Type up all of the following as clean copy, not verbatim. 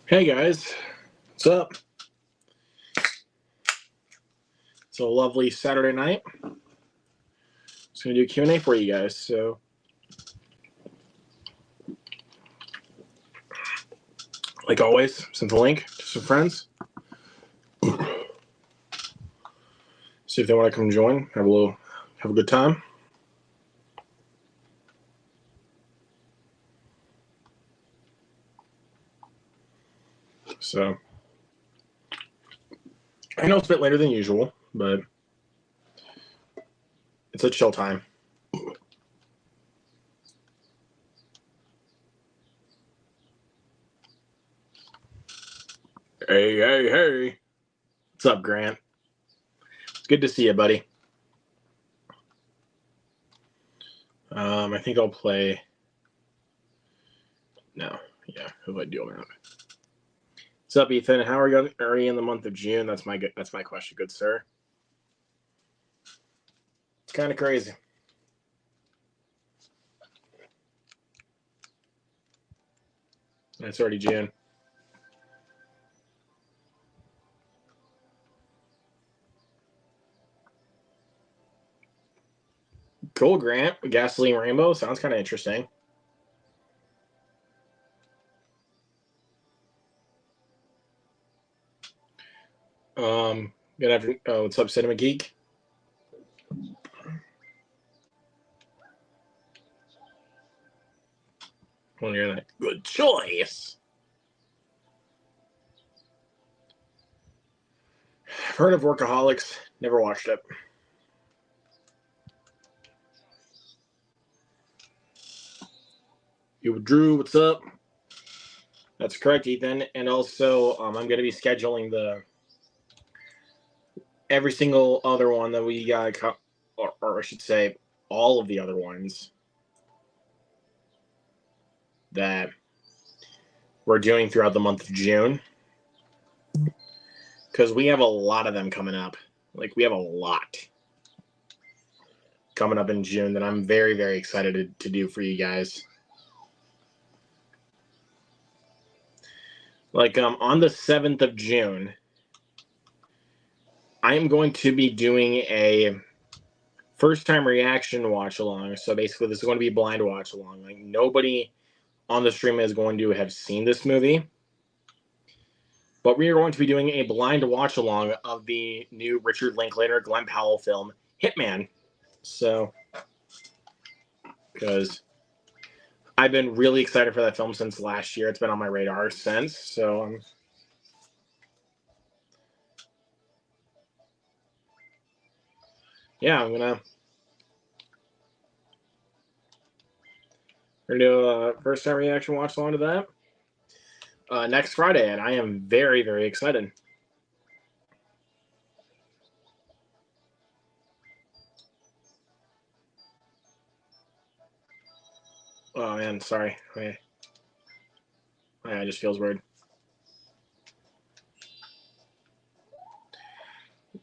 Hey guys, what's up? It's a lovely Saturday night. Just gonna do a Q&A for you guys. So, like always, send the link to some friends. See if they want to come join. Have a good time. So, I know it's a bit later than usual, but it's a chill time. Hey. What's up, Grant? It's good to see you, buddy. I think I'll play. No, yeah, who do I deal with? What's up, Ethan? How are you already in the month of June? That's my question, good sir. It's kind of crazy. It's already June. Cool, Grant. Gasoline Rainbow sounds kind of interesting. Good afternoon. What's up, Cinema Geek? Want to hear that? Good choice. I've heard of Workaholics. Never watched it. You, Drew, what's up? That's correct, Ethan. And also, I'm going to be scheduling every single other one that we got, or I should say, all of the other ones that we're doing throughout the month of June, because we have a lot of them coming up. Like, we have a lot coming up in June that I'm very, very excited to do for you guys. Like, on the 7th of June, I am going to be doing a first-time reaction watch-along. So basically, this is going to be a blind watch-along. Like, nobody on the stream is going to have seen this movie. But we are going to be doing a blind watch-along of the new Richard Linklater, Glenn Powell film, Hitman. So, because I've been really excited for that film since last year. It's been on my radar since. So, yeah, we're gonna do a first-time reaction watch-along to that next Friday, and I am very, very excited. Oh man, sorry. Wait. Yeah, it just feels weird.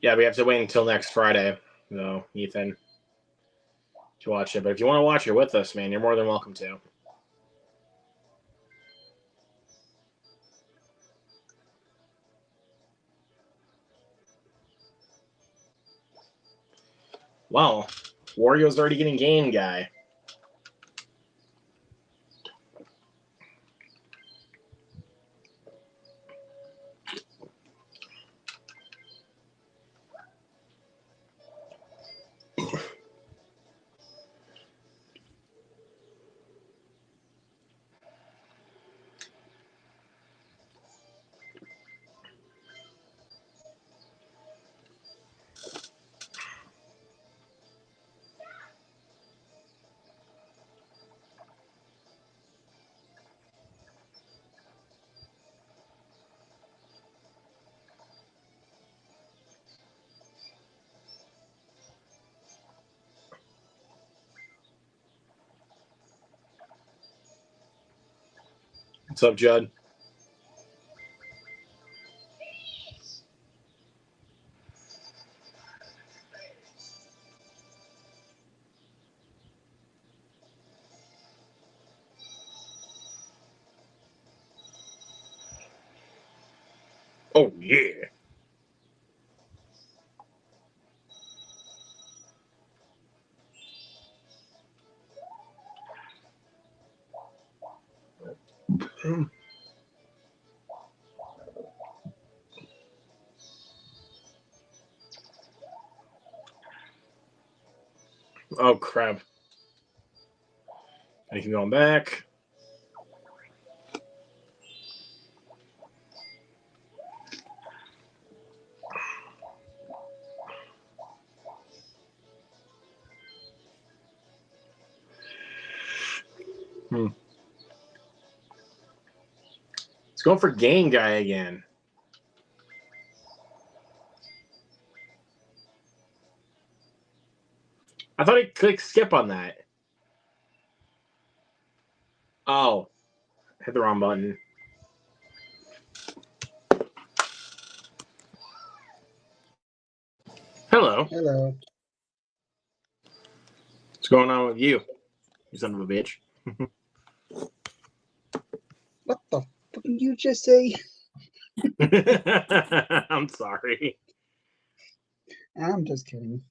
Yeah, we have to wait until next Friday, though, Ethan, to watch it. But if you want to watch it with us, man, you're more than welcome to. Well, Wario's already getting game, guy. What's up, Judd? Oh, yeah. Oh, crap. I keep going back. It's going for game guy again. I thought I clicked skip on that. Oh, hit the wrong button. Hello. Hello. What's going on with you? You son of a bitch. What the fuck did you just say? I'm sorry. I'm just kidding.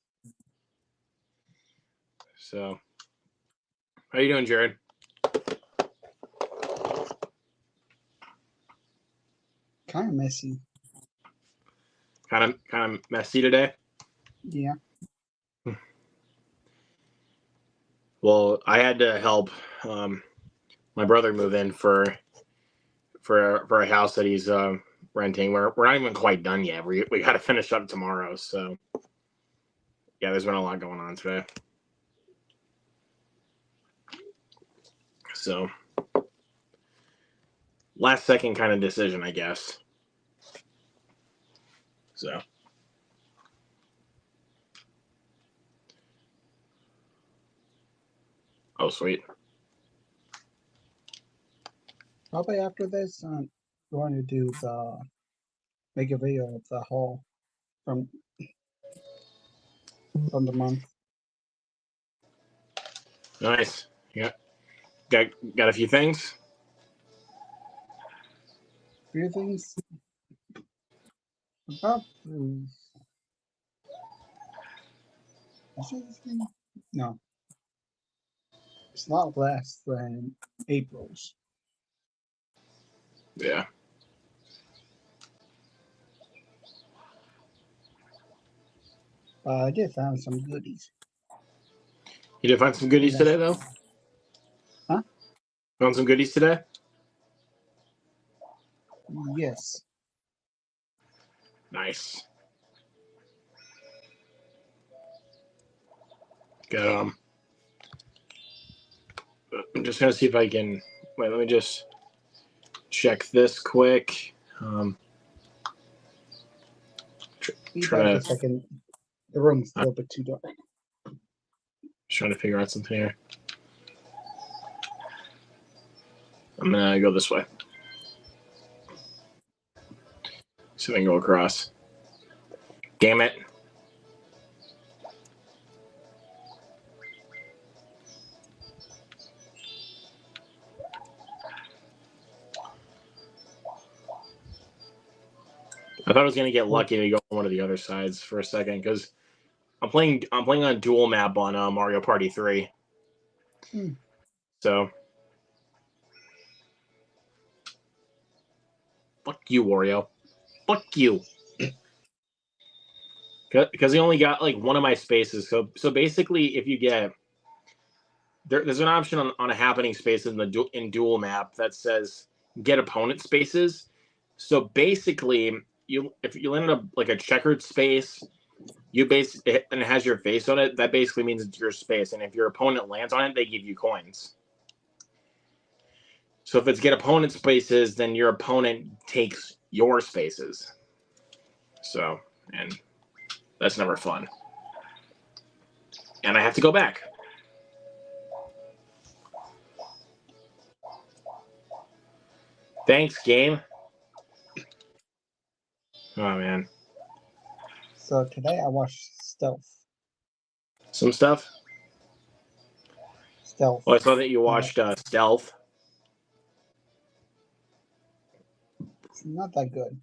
So, how you doing, Jared? Kind of messy. Kind of messy today. Yeah. Well, I had to help my brother move in for a house that he's renting. We're not even quite done yet. We got to finish up tomorrow. So, yeah, there's been a lot going on today. So, last second kind of decision, I guess. So, oh sweet. Probably after this, I'm going to do make a video of the haul from the month. Nice. Yeah. Got a few things. Few things about is it this thing? No. It's not less than April's. Yeah. I did find some goodies. You did find some goodies today, though? Huh? Found some goodies today? Yes. Nice. Good. I'm just gonna see if I can. Wait, let me just check this quick. Be Try back to a second. The room's a little bit too dark. trying to figure out something here. I'm gonna go this way. See if I can go across. Damn it. I thought I was gonna get lucky to go on one of the other sides for a second because I'm playing on dual map on Mario Party 3. So fuck you, Wario. Fuck you. Because he only got like one of my spaces. So basically, if you get there's an option on a happening space in dual map that says get opponent spaces. So basically, if you land up like a checkered space, and it has your face on it. That basically means it's your space. And if your opponent lands on it, they give you coins. So if it's get opponent spaces, then your opponent takes your spaces. So, and that's never fun. And I have to go back. Thanks, game. Oh man. So today I watched Stealth. Some stuff. Stealth. Well, I saw that you watched Stealth. It's not that good.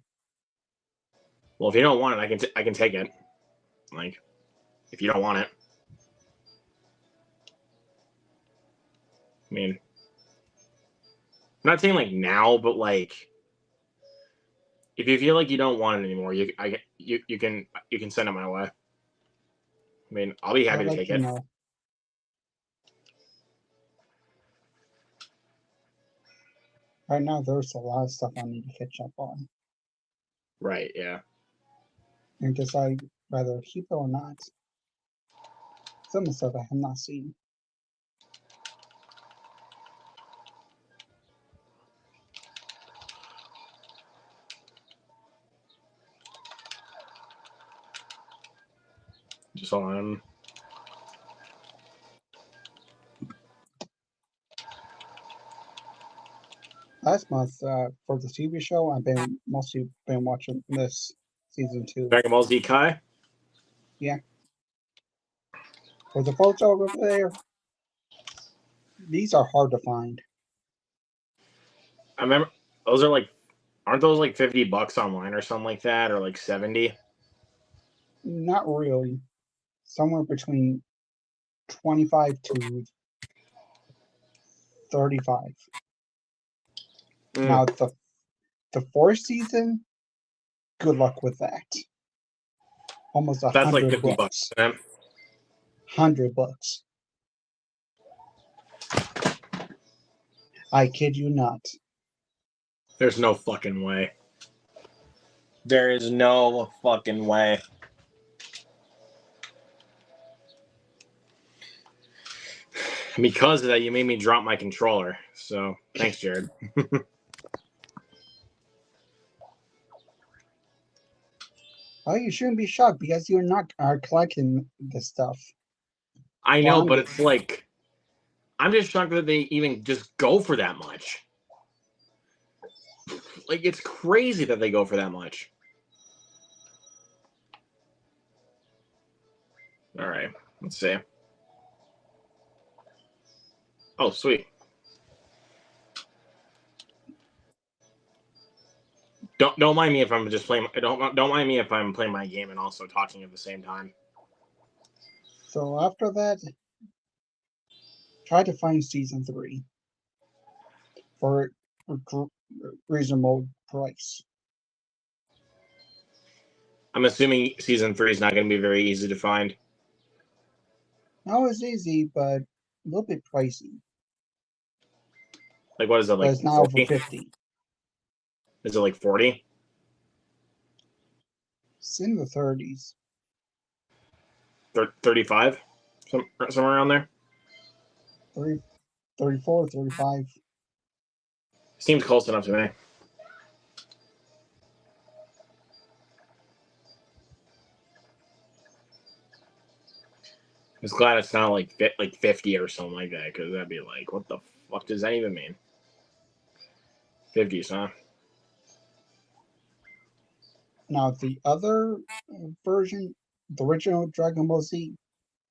Well, if you don't want it, I can take it. Like, if you don't want it. I mean, I'm not saying like now, but like if you feel like you don't want it anymore, you can send it my way. I mean, I'll be happy I'll to let take you it. know. Right now, there's a lot of stuff I need to catch up on Right, yeah. and decide whether to keep it or not. Some of the stuff I have not seen. Just on. Last month, for the TV show, I've been mostly been watching this season 2. Dragon Ball Z Kai. For the photos over there, these are hard to find. I remember those are like, aren't those like $50 online or something like that, or like 70? Not really. Somewhere between 25 to 35. Now the fourth season, good luck with that. Almost That's like 100 $50. bucks. Man. 100 bucks. I kid you not. There's no fucking way. There is no fucking way. Because of that, you made me drop my controller. So thanks, Jared. Oh, you shouldn't be shocked because you're not are collecting this stuff. I know, Well, but it's like, I'm just shocked that they even just go for that much. Like, it's crazy that they go for that much. All right, let's see. Oh, sweet. Don't mind me if I'm just playing. Don't mind me if I'm playing my game and also talking at the same time. So after that, try to find season 3 for a reasonable price. I'm assuming season 3 is not going to be very easy to find. Now it's easy, but a little bit pricey. Like, what is it, But like it's not over 40? 50. Is it like 40? It's in the 30s. 35? Somewhere around there? 30, 34, 35. Seems close enough to me. I'm just glad it's not like 50 or something like that, because that'd be like, what the fuck does that even mean? 50s, huh? Now the other version, the original Dragon Ball Z,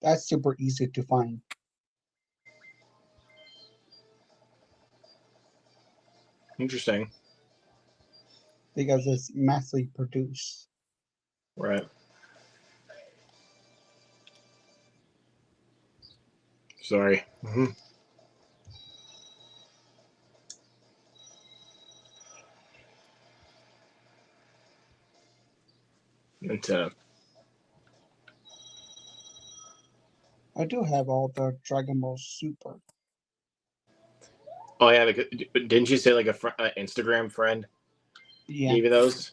that's super easy to find. Interesting. Because it's massively produced. Right. Sorry. And I do have all the Dragon Ball Super. oh yeah, didn't you say like a Instagram friend Yeah, gave you those?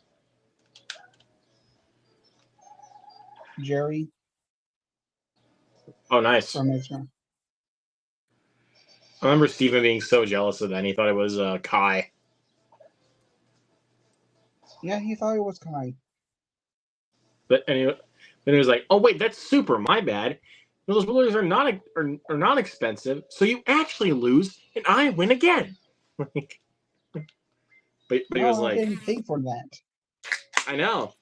Jerry Oh, nice. from Israel. I remember Steven being so jealous of that. He thought it was Kai. Yeah, he thought it was Kai. But anyway, then he was like, "Oh wait, that's Super. My bad. Those rulers are not expensive, so you actually lose, and I win again." but he was No, I like, didn't pay for that. "I know,"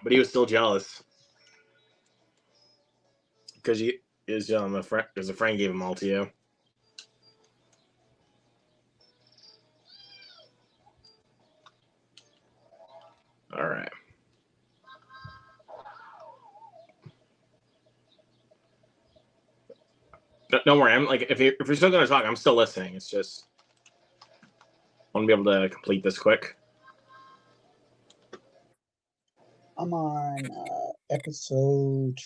but he was still jealous because he is a friend. Because a friend gave them all to you. All right. Don't worry. I'm like, if you're still gonna talk, I'm still listening. It's just I want to be able to complete this quick. I'm on episode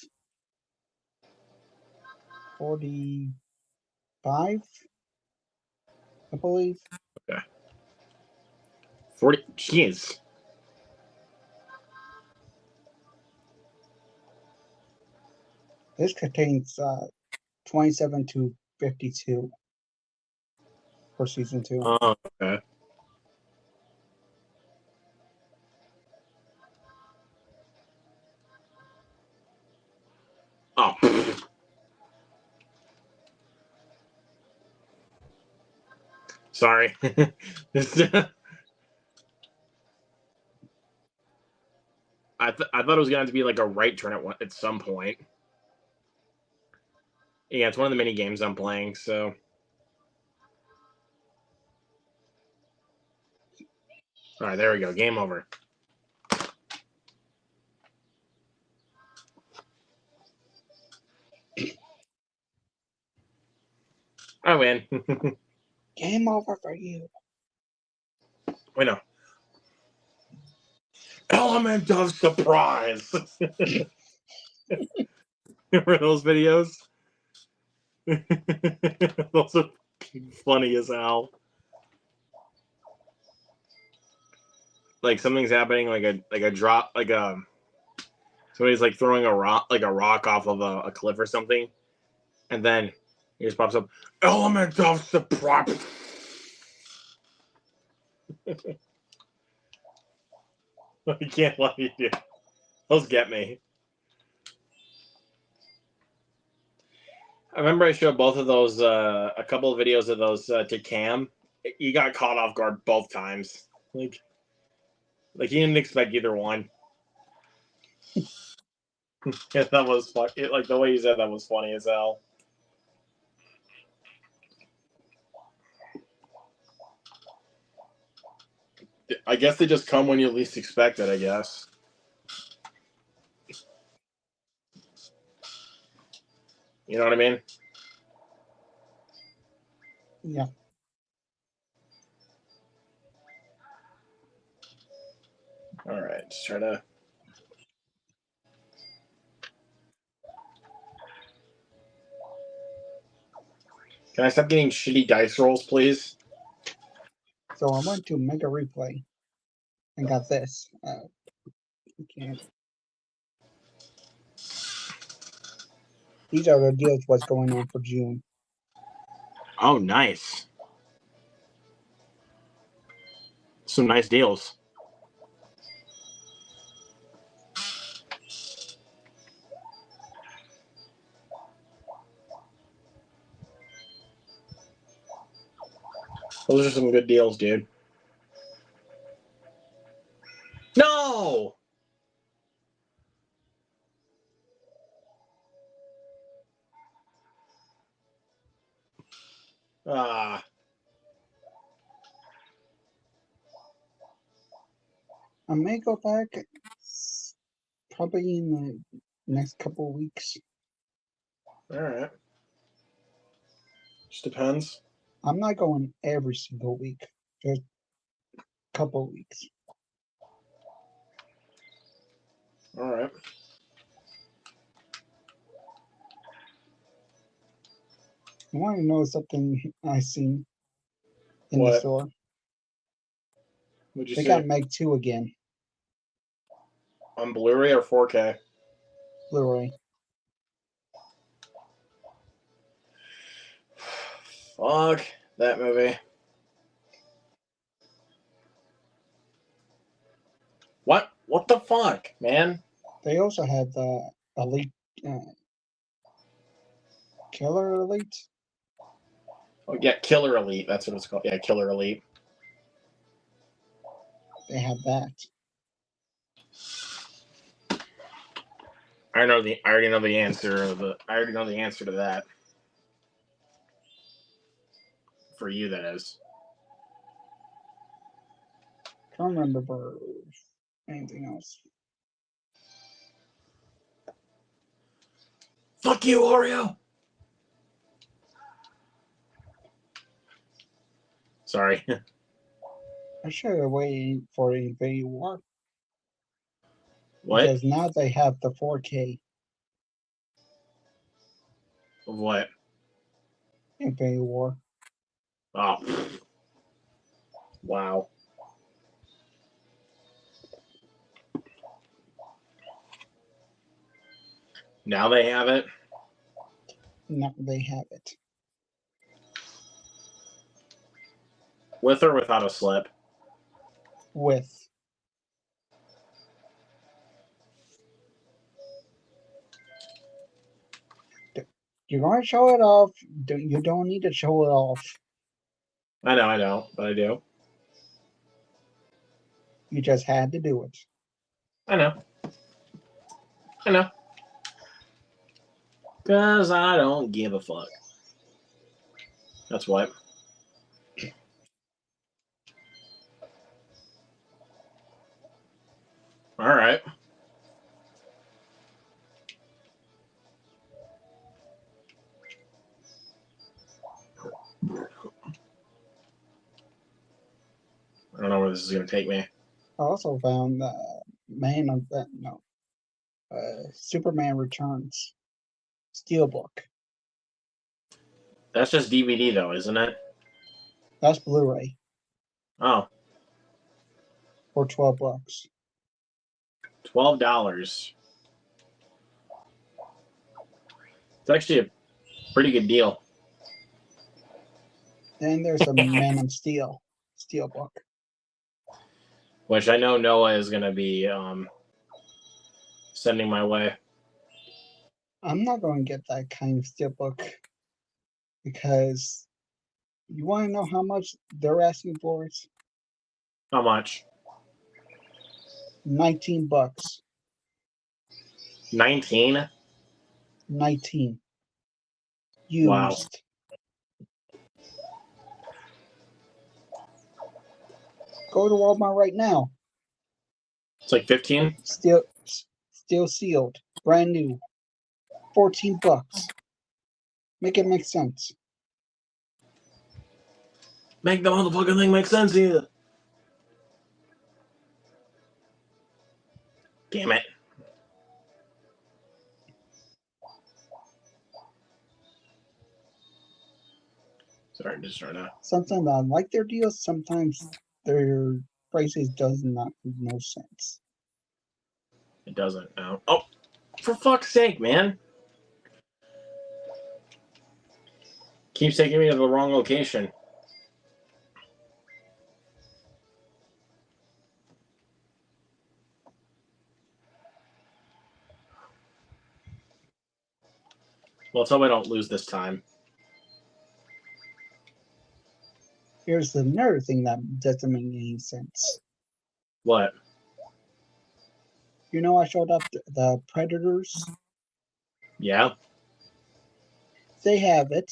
45, I believe. Okay. 40. Jeez. This contains 27 to 52 for season 2. Oh, okay. Oh. Sorry. I thought it was going to be like a right turn at some point. Yeah, it's one of the mini games I'm playing, so. All right, there we go. Game over. I win. Game over for you. Wait, no. Element of surprise. Remember those videos? Those are funny as hell. Like something's happening, like a drop, like somebody's like throwing a rock off of a cliff or something, and then it just pops up. Element of surprise. I can't lie to you. Those get me. I remember I showed both of those, a couple of videos of those to Cam. He got caught off guard both times. Like he didn't expect either one. Yeah, that was fun. Like the way you said that was funny as hell. I guess they just come when you least expect it, I guess. You know what I mean? Yeah. All right, just try to. Can I stop getting shitty dice rolls, please? So I went to Mega Replay and got this. You can't. These are the deals what's going on for June. Oh, nice. Some nice deals. Those are some good deals, dude. No! Ah. I may go back probably in the next couple of weeks. All right. Just depends. I'm not going every single week, just a couple of weeks. All right. I want to know something I seen in the What? store. What'd you They say? got Meg 2 again, On Blu-ray or 4K? Blu-ray. Fuck that movie. What? What the fuck, man? They also had the Elite, Killer Elite. Oh yeah, Killer Elite. That's what it's called. Yeah, Killer Elite. They had that. I already know the answer. I already know the answer to that. For you, that is. Can't remember. Anything else? Fuck you, Oreo. Sorry. I should have waited for Infinity War What? because now they have the 4K Of what? Infinity War. Oh. Wow. Now they have it. Now they have it. With or without a slip? With. You're going to show it off. You don't need to show it off. I know, but I do. You just had to do it. I know. Because I don't give a fuck. That's what. All right. I don't know where this is going to take me. I also found Superman Returns Steelbook. That's just DVD, though, isn't it? That's Blu-ray Oh, for $12. $12. It's actually a pretty good deal. Then there's a Man of Steel Steelbook. Which I know Noah is going to be sending my way. I'm not going to get that kind of steelbook because you want to know how much they're asking for it? How much? $19. 19? 19. Used. Wow. Go to Walmart right now. It's like 15? Still sealed. Brand new. $14. Make it make sense. Make the motherfucking thing make sense here. Damn it. Sorry, just trying to. Sometimes I like their deals. Sometimes their prices does not make no sense. It doesn't now. Oh, for fuck's sake, man. Keeps taking me to the wrong location. Well, let's hope I don't lose this time. Here's another thing that doesn't make any sense. What? You know, I showed up the Predators. Yeah? They have it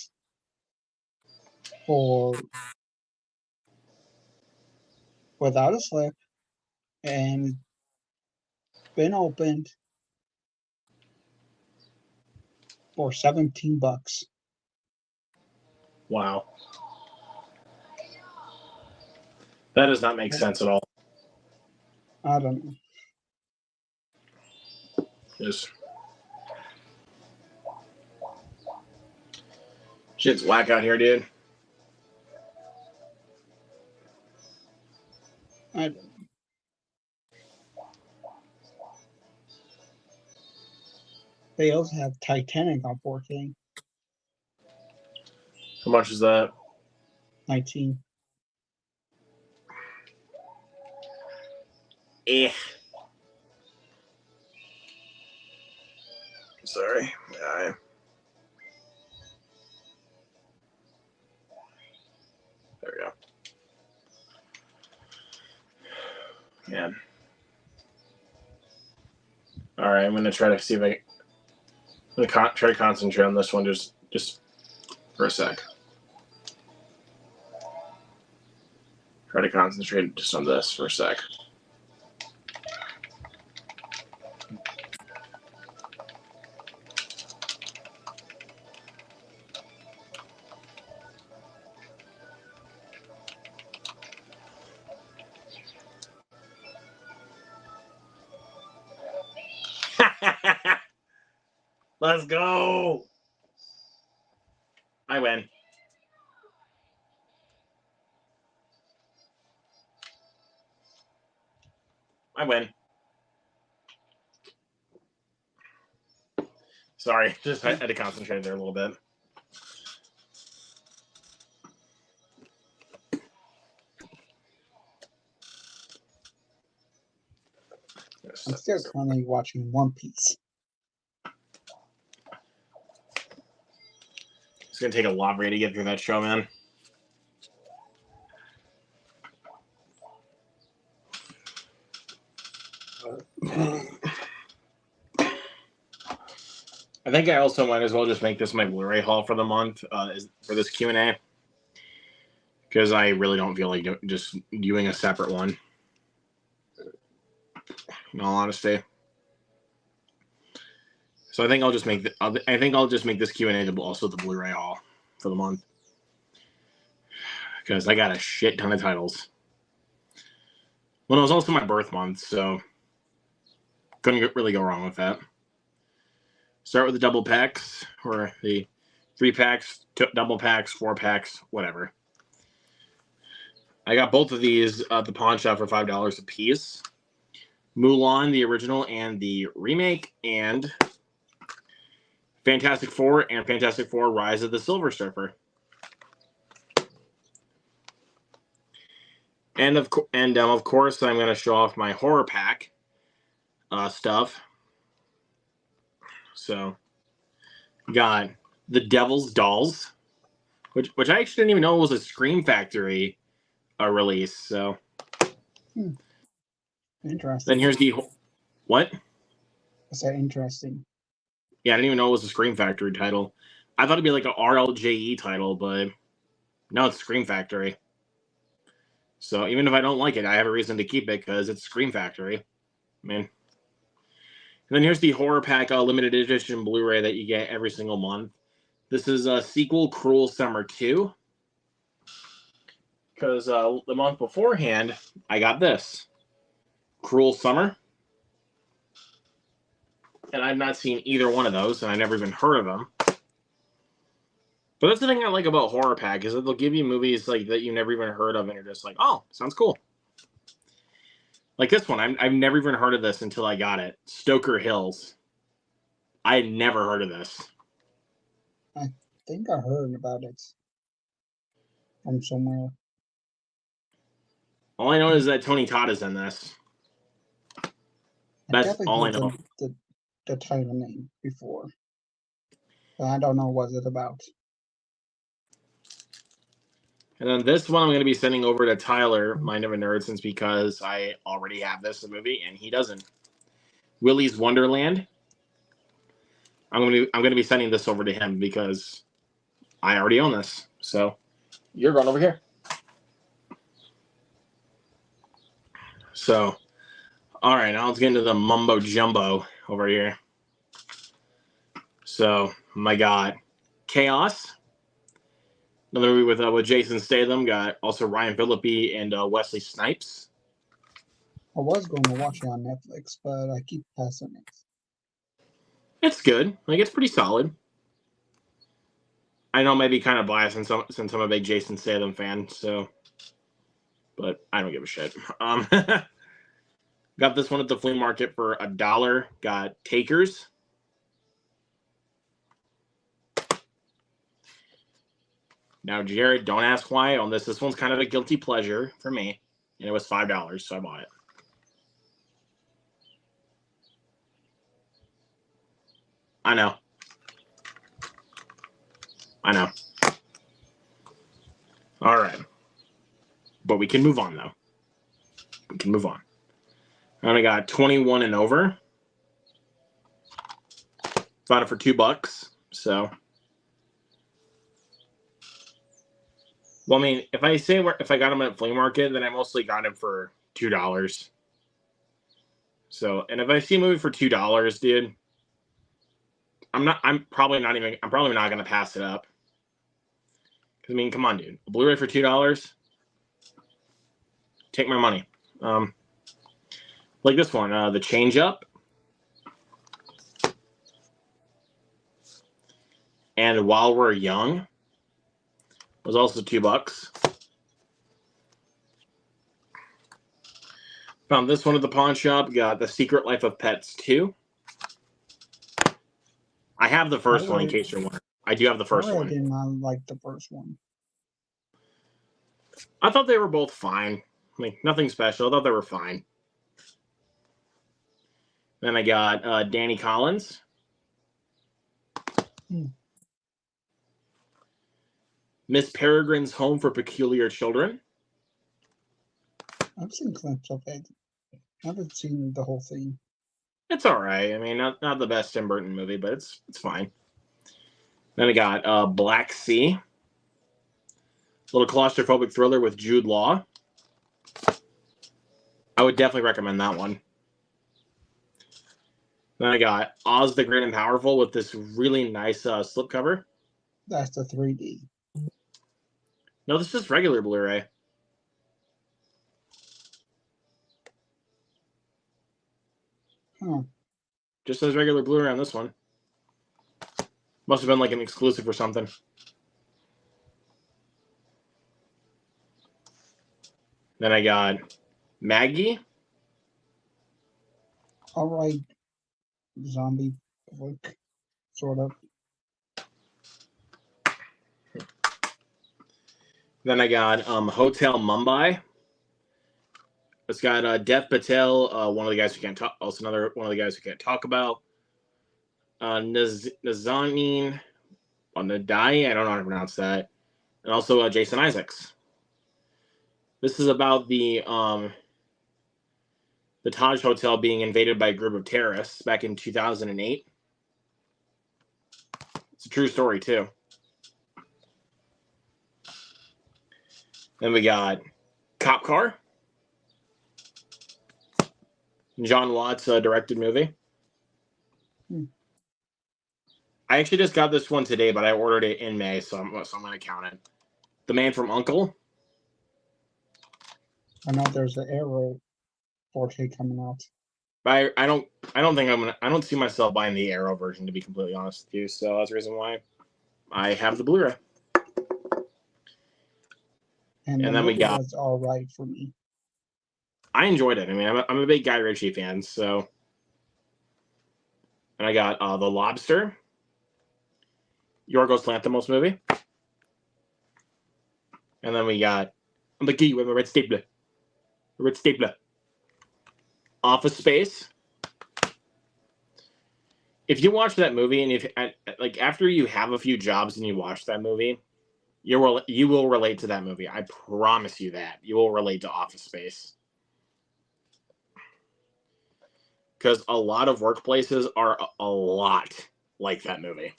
for without a slip and been opened for $17. Wow. That does not make sense at all. I don't know. Just shit's whack out here, dude. I don't know. They also have Titanic on 4K. How much is that? 19. Eh. Sorry. There we go. Man. All right, I'm gonna try to see if I'm gonna try to concentrate on this one just for a sec. Try to concentrate just on this for a sec. Let's go. I win. I win. Sorry, just had to concentrate there a little bit. I'm still currently watching One Piece. It's gonna take a lot for you to get through that show, man. I think I also might as well just make this my Blu-ray haul for the month for this Q&A, because I really don't feel like just doing a separate one. In all honesty, so I think I'll just make this Q&A also the Blu-ray haul for the month, because I got a shit ton of titles. Well, it was also my birth month, so couldn't really go wrong with that. Start with the double packs, or the 3 packs, double packs, 4 packs, whatever. I got both of these at the pawn shop for $5 a piece. Mulan, the original and the remake, and Fantastic Four and Fantastic Four: Rise of the Silver Surfer. And of course, I'm going to show off my horror pack stuff. So, got The Devil's Dolls, which I actually didn't even know was a Scream Factory release. So, Interesting. then here's the what? Is that interesting? Yeah, I didn't even know it was a Scream Factory title. I thought it'd be like an RLJE title, but no, it's Scream Factory. So even if I don't like it, I have a reason to keep it because it's Scream Factory. Man. And then here's the horror pack limited edition Blu-ray that you get every single month. This is a sequel, Cruel Summer 2. Because the month beforehand, I got this. Cruel Summer. And I've not seen either one of those, and I never even heard of them. But that's the thing I like about horror pack, is that they'll give you movies like that you never even heard of, and you're just like, oh, sounds cool. Like this one, I've never even heard of this until I got it. Stoker Hills. I had never heard of this. I think I heard about it from somewhere. All I know is that Tony Todd is in this. That's all I know. The title name before. But I don't know what it's about. And then this one I'm going to be sending over to Tyler, Mind of a Nerd, since because I already have this movie and he doesn't. Willy's Wonderland. I'm going to be sending this over to him because I already own this. So you're going over here. So, all right, now let's get into the mumbo jumbo over here. So, my God, Chaos. Another movie with Jason Statham. Got also Ryan Phillippe and Wesley Snipes. I was going to watch it on Netflix, but I keep passing it. It's good. Like, it's pretty solid. I know I might be kind of biased since I'm a big Jason Statham fan, so, but I don't give a shit. Got this one at the flea market for $1. Got Takers. Now, Jared, don't ask why I own this. This one's kind of a guilty pleasure for me, and it was $5, so I bought it. I know. All right. But we can move on, though. We can move on. And I got 21 and over. Bought it for $2, so. Well, I mean, if I got them at flea market, then I mostly got them for $2. So, and if I see a movie for $2, dude, I'm probably not going to pass it up. Because, I mean, come on, dude. A Blu-ray for $2? Take my money. Like this one, The Change Up. and While We're Young was also $2. Found this one at the pawn shop. Got The Secret Life of Pets 2. I have the first one in case you're wondering. I do have the first one. I did not like the first one. I thought they were both fine. I mean, nothing special. I thought they were fine. Then I got Danny Collins. Miss Peregrine's Home for Peculiar Children. I've seen clips of it. I haven't seen the whole thing. It's all right. I mean, not the best Tim Burton movie, but it's fine. Then I got Black Sea. Little claustrophobic thriller with Jude Law. I would definitely recommend that one. Then I got Oz the Great and Powerful with this really nice slipcover. That's the 3D. No, this is just regular Blu-ray. Huh. Just says regular Blu-ray on this one. Must have been like an exclusive or something. Then I got Maggie. All right. Zombie flick, sort of. Then I got Hotel Mumbai. It's got Dev Patel, one of the guys who can't talk. Also, another one of the guys who can't talk about. Nazanin Nadai. I don't know how to pronounce that. And also Jason Isaacs. This is about the Taj Hotel being invaded by a group of terrorists back in 2008. It's a true story too. Then we got Cop Car. John Watts directed movie. I actually just got this one today, but I ordered it in May, so I'm going to count it. The Man from U.N.C.L.E. I know there's an Arrow 4K coming out. But I don't see myself buying the Arrow version, to be completely honest with you. So that's the reason why I have the Blu-ray. And then we got. Was all right for me. I enjoyed it. I mean, I'm a big Guy Ritchie fan, so. And I got The Lobster, Yorgos Lanthimos movie. And then we got I'm the key with a red stapler. Office Space. If you watch that movie, and if after you have a few jobs and you watch that movie, you will relate to that movie. I promise you that you will relate to Office Space, because a lot of workplaces are a lot like that movie.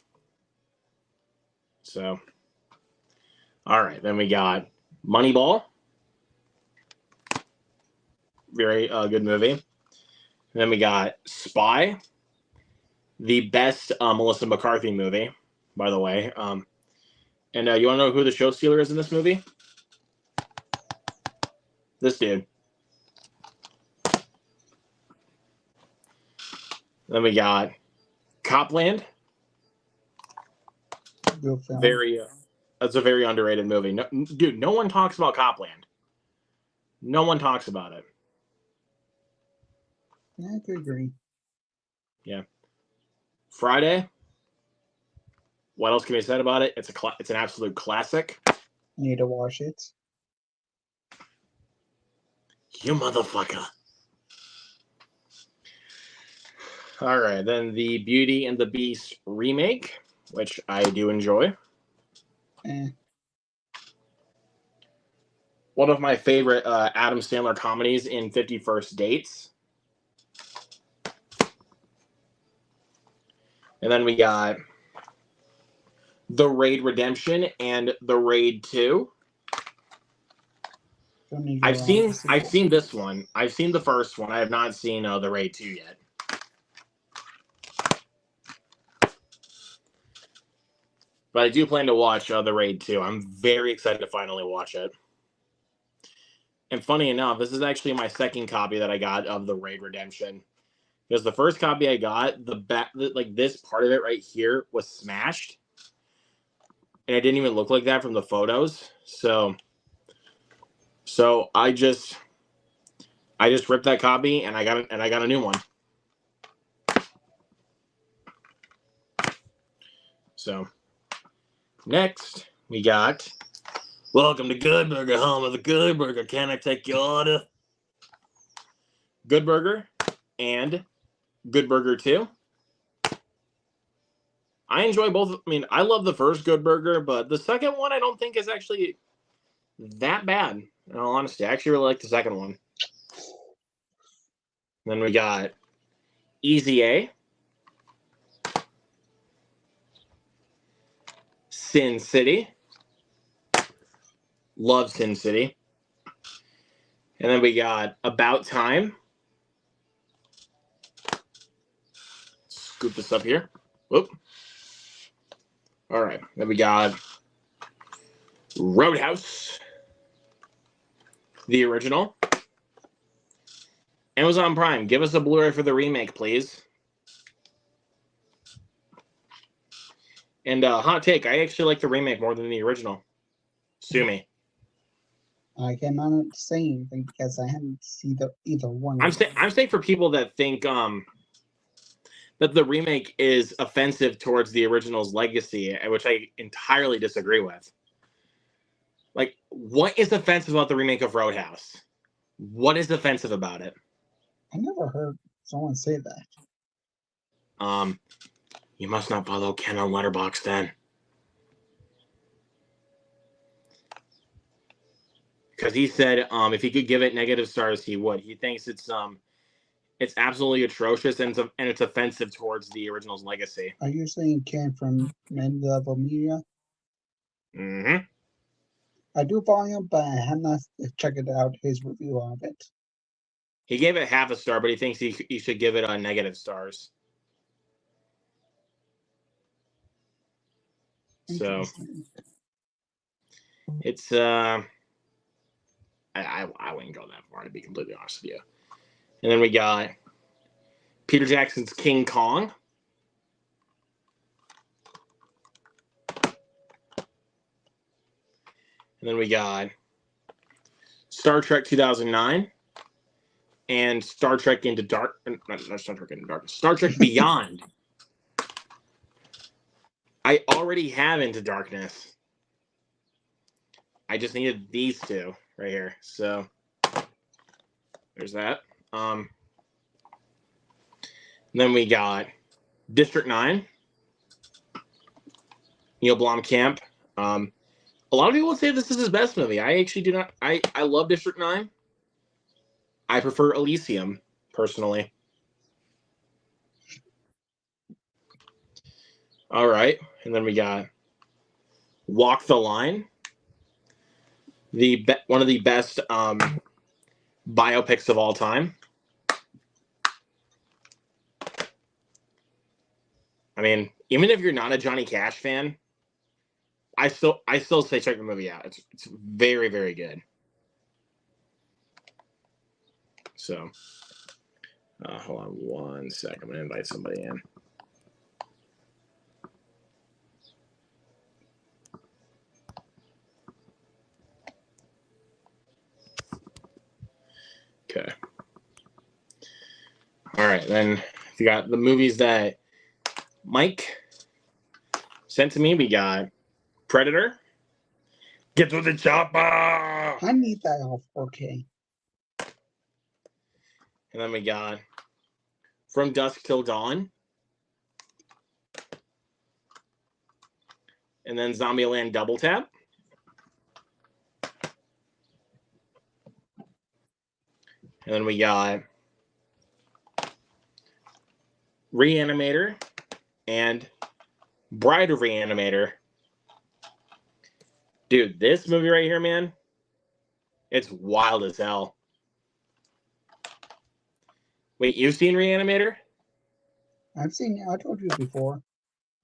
So, all right, then we got Moneyball. Very good movie. And then we got Spy, the best Melissa McCarthy movie, by the way. And you want to know who the show stealer is in this movie? This dude. Then we got Copland. That's a very underrated movie. Dude, no one talks about Copland. No one talks about it. I could agree. Yeah. Friday. What else can be said about it? It's an absolute classic. Need to watch it. You motherfucker. All right, then the Beauty and the Beast remake, which I do enjoy. One of my favorite Adam Sandler comedies in 50 First Dates. And then we got The Raid Redemption and The Raid 2. I've seen this one. I've seen the first one. I have not seen The Raid 2 yet. But I do plan to watch The Raid 2. I'm very excited to finally watch it. And funny enough, this is actually my second copy that I got of The Raid Redemption. Because the first copy I got, this part of it right here was smashed. and it didn't even look like that from the photos. So I just ripped that copy and I got a new one. So next we got Welcome to Good Burger, home of the Good Burger. Can I take your order? Good Burger and Good Burger 2. I enjoy both. I mean, I love the first Good Burger, but the second one I don't think is actually that bad. In all honesty, I actually really like the second one. Then we got Easy A, Sin City. Love Sin City. And then we got About Time. Scoop this up here. Whoop. All right. Then we got Roadhouse, the original. Amazon Prime, give us a Blu-ray for the remake, please. And hot take, I actually like the remake more than the original. Sue me. I cannot say anything because I haven't seen either one. I'm saying for people that think that the remake is offensive towards the original's legacy, which I entirely disagree with. Like, what is offensive about the remake of Roadhouse? What is offensive about it? I never heard someone say that. You must not follow Ken on Letterboxd then. Because he said if he could give it negative stars, he would. He thinks it's absolutely atrocious and it's offensive towards the original's legacy. Are you saying Ken from Mid-Level Media? Mm-hmm. I do follow him, but I have not checked out his review of it. He gave it half a star, but he thinks he should give it negative stars. So it's I wouldn't go that far, to be completely honest with you. And then we got Peter Jackson's King Kong. And then we got Star Trek 2009 and Star Trek Into Dark. Not Star Trek Into Darkness. Star Trek Beyond. I already have Into Darkness. I just needed these two right here. So there's that. And then we got District 9. Neil Blomkamp. A lot of people would say this is his best movie. I actually do not. I love District 9. I prefer Elysium, personally. All right. And then we got Walk the Line. One of the best biopics of all time. I mean, even if you're not a Johnny Cash fan, I still say check the movie out. It's very, very good. So, hold on one sec. I'm gonna invite somebody in. Okay. All right, then you got the movies that Mike sent to me. We got Predator. Get to the chopper. I need that off 4K. And then we got From Dusk Till Dawn. And then Zombieland Double Tap. And then we got Reanimator and Bride of Reanimator. Dude, this movie right here, man, it's wild as hell. Wait, you've seen Reanimator? I've seen it. I told you before,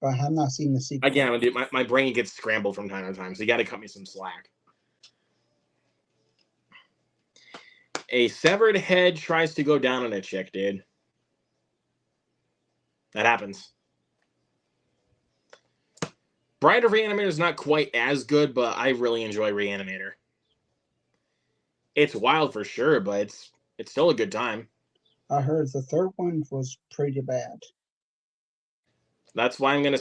but I have not seen the sequel. Again, dude, my brain gets scrambled from time to time, so you got to cut me some slack. A severed head tries to go down on a chick, dude. That happens. Bride of Reanimator is not quite as good, but I really enjoy Reanimator. It's wild for sure, but it's still a good time. I heard the third one was pretty bad. That's why I'm gonna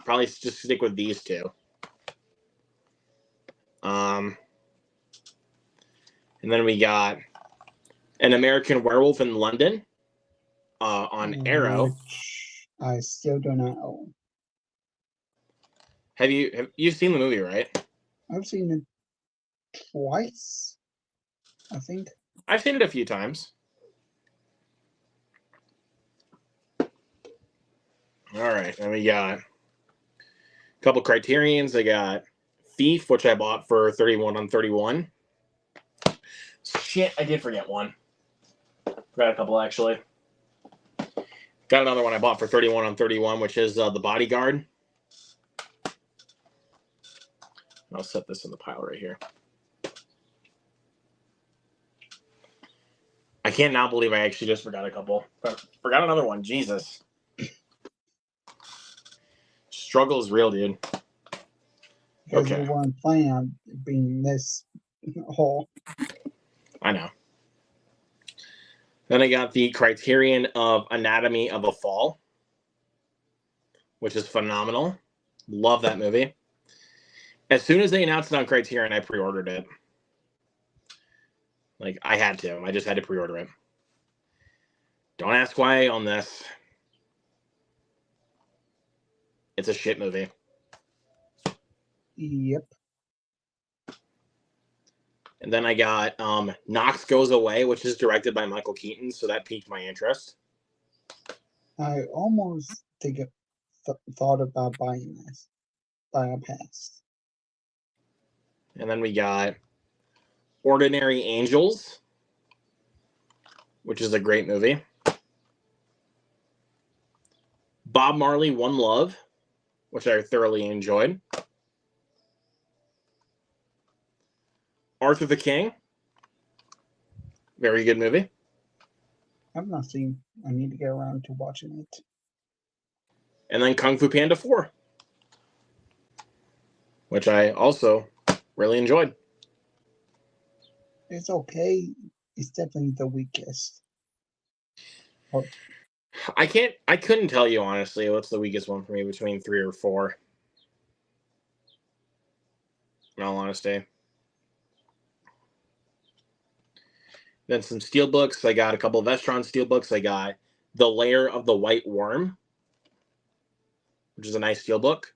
probably just stick with these two. And then we got An American Werewolf in London on Arrow. Which I still do not own. Have you seen the movie, right? I've seen it twice, I think. I've seen it a few times. All right, then we got a couple Criterions. I got Thief, which I bought for 31 on 31. Shit, I did forget one. Got a couple, actually. Got another one I bought for 31 on 31, which is The Bodyguard. I'll set this in the pile right here. I can't now believe I actually just forgot a couple. Forgot another one. Jesus. Struggle is real, dude. Because Okay. we weren't planning on being this whole. I know. Then I got the Criterion of Anatomy of a Fall, which is phenomenal. Love that movie. As soon as they announced it on Criterion, I pre-ordered it. Like, I had to. I just had to pre-order it. Don't ask why I own this. It's a shit movie. Yep. And then I got Knox Goes Away, which is directed by Michael Keaton, so that piqued my interest. I almost thought about buying this by a pass. And then we got Ordinary Angels, which is a great movie. Bob Marley, One Love, which I thoroughly enjoyed. Arthur the King, very good movie. I've not seen. I need to get around to watching it. And then Kung Fu Panda 4, which I also really enjoyed. It's okay. It's definitely the weakest. I couldn't tell you honestly what's the weakest one for me between 3 or 4. In all honesty. Then some steelbooks. I got a couple of Vestron steelbooks. I got The Lair of the White Worm, which is a nice steelbook.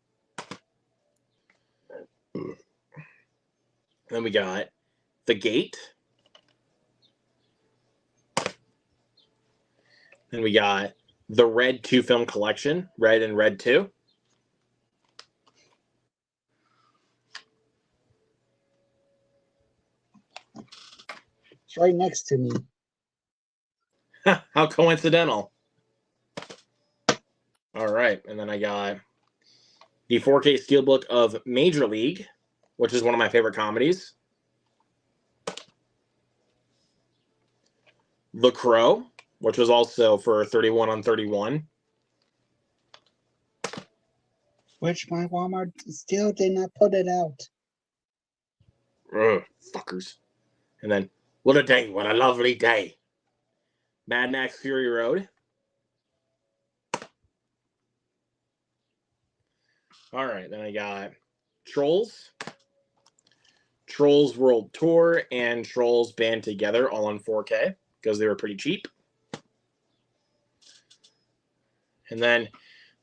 Then we got The Gate. Then we got the Red 2 film collection, Red and Red 2. It's right next to me. How coincidental. All right. And then I got the 4K steelbook of Major League, which is one of my favorite comedies. The Crow, which was also for 31 on 31. Which my Walmart still did not put it out. Ugh, fuckers. And then, what a day, what a lovely day. Mad Max Fury Road. All right, then I got Trolls, Trolls World Tour, and Trolls Band Together, all on 4K, because they were pretty cheap. And then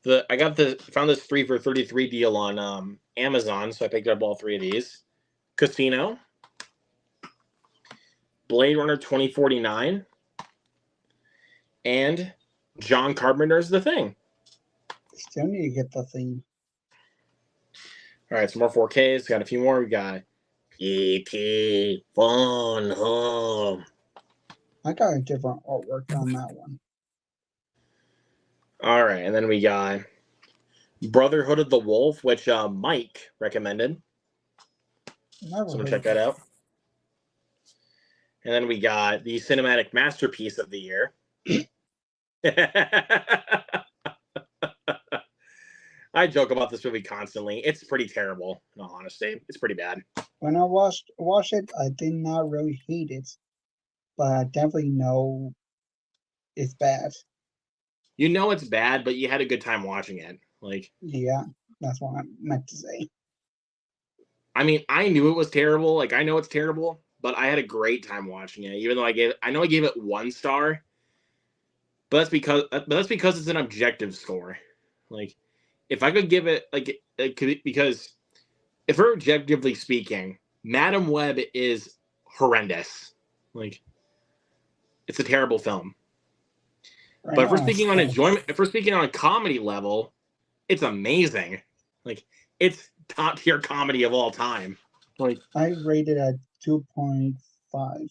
found this 3 for 33 deal on Amazon, so I picked up all 3 of these. Casino, Blade Runner 2049, and John Carpenter's The Thing. Still need to get the theme. All right, some more 4Ks. Got a few more. We got E.T. Phone Home. I got a different artwork on that one. All right, and then we got Brotherhood of the Wolf, which Mike recommended. Never So heard check of that it. out. And then we got the cinematic masterpiece of the year. I joke about this movie constantly. It's pretty terrible, in all honesty. It's pretty bad. When I watched it, I did not really hate it, but I definitely know it's bad. You know it's bad, but you had a good time watching it. Like, Yeah, that's what I meant to say. I mean, I knew it was terrible. Like, I know it's terrible, but I had a great time watching it. Even though I gave it 1 star, but that's because it's an objective score. Like, if I could give it because if we're objectively speaking, Madam Web is horrendous. Like, it's a terrible film. Right But if we're now, speaking on enjoyment, if we're speaking on a comedy level, it's amazing. Like, it's top tier comedy of all time. Like, I rated at 2.5,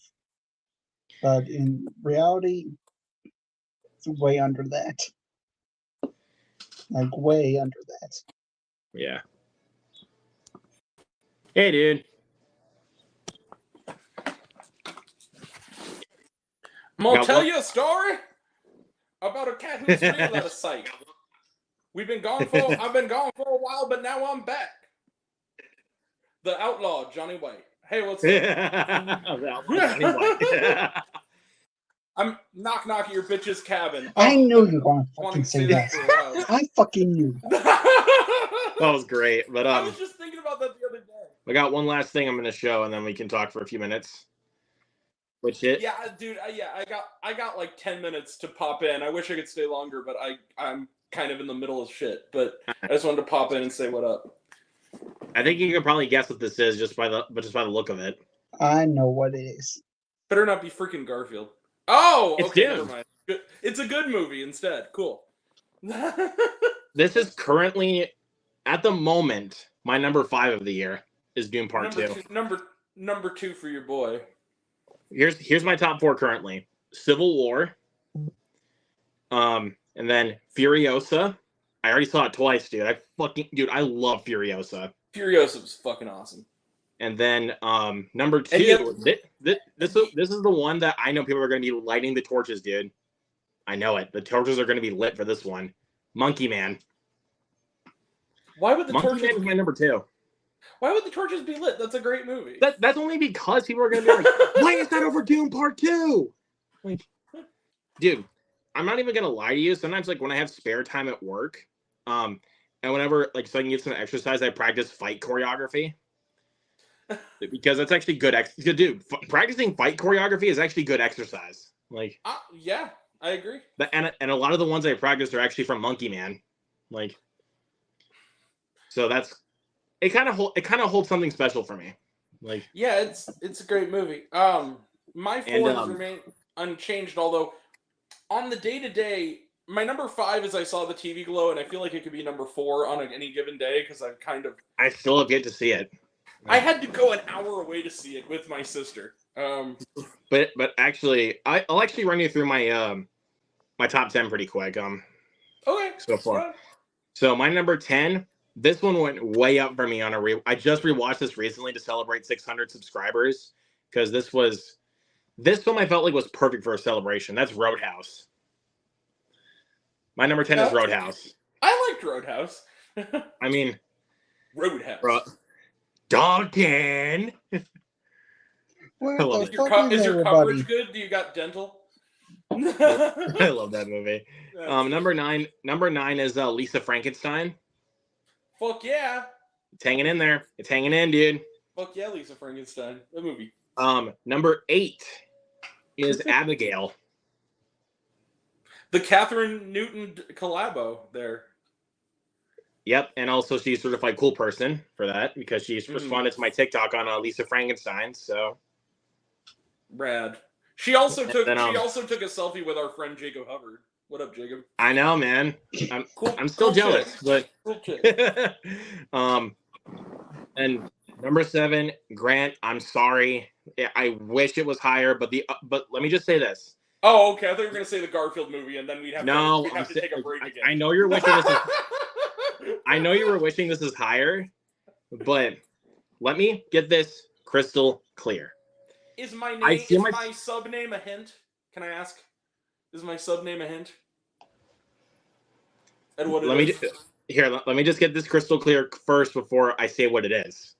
but in reality, it's way under that. Like way under that. yeah. Hey, dude. I'm gonna Got tell one- you a story about a cat who's real out of sight. I've been gone for a while, but now I'm back. The outlaw, Johnny White. Hey, what's up? I'm knock knock at your bitch's cabin. I Oh, knew you were going to wanting fucking to say say that. that for a while. I fucking knew. That was great. But I was just thinking about that the other day. we got one last thing I'm going to show, and then we can talk for a few minutes. Which it? Yeah, dude. I got like 10 minutes to pop in. I wish I could stay longer, but I'm kind of in the middle of shit. But I just wanted to pop in and say what up. I think you can probably guess what this is just by the look of it. I know what it is. Better not be freaking Garfield. Oh, It's okay, Dune. never mind. It's a good movie instead. Cool. This is currently, at the moment, my number 5 of the year is Dune Part 2. Number 2 for your boy. Here's my top 4 currently: Civil War, and then Furiosa. I already saw it twice, dude. I love Furiosa. Furiosa was fucking awesome. And then number 2, this is the one that I know people are going to be lighting the torches, dude. I know it. The torches are going to be lit for this one. Monkey Man. Why would the Monkey torches Man is my number 2. Why would the torches be lit? That's a great movie. That's only because people are going to be like, why is that over Dune Part 2? Like, dude, I'm not even going to lie to you. Sometimes, like, when I have spare time at work, and whenever, like, so I can get some exercise, I practice fight choreography. Because that's actually good. Dude, practicing fight choreography is actually good exercise. Like, yeah, I agree. And a lot of the ones I practiced are actually from Monkey Man. Like, so it kind of holds something special for me. Like, yeah, it's a great movie. My 4 has remained unchanged, although on the day-to-day, my number 5 is I Saw the TV Glow, and I feel like it could be number 4 on any given day because I still have yet to see it. I had to go an hour away to see it with my sister. But actually, I'll actually run you through my my top 10 pretty quick. Okay. So far. So my number 10, this one went way up for me on I just rewatched this recently to celebrate 600 subscribers because this film I felt like was perfect for a celebration. That's Roadhouse. My number 10 is Roadhouse. I liked Roadhouse. I mean, Roadhouse. Dogden. Where I love the it. fuck Is is your everybody? coverage good? Do you got dental? I love that movie. Number nine is Lisa Frankenstein. Fuck yeah. It's hanging in there. It's hanging in, dude. Fuck yeah, Lisa Frankenstein. That movie. Number 8 is Abigail. The Catherine Newton collabo there. Yep, and also she's a certified cool person for that because she's responded to my TikTok on Lisa Frankenstein. So rad. She also took then, a selfie with our friend Jacob Hubbard. What up, Jacob? I know, man. I'm still cool jealous, chick. but Cool chick. and number 7, Grant. I'm sorry. I wish it was higher, but let me just say this. Oh, okay. I thought you were gonna say the Garfield movie, and then we'd have to take a break again. I know you're wishing this is. I know you were wishing this is higher, but let me get this crystal clear. Is my I name see my sub name a hint? Can I ask? Is my sub name a hint? And what? here, let me just get this crystal clear first before I say what it is.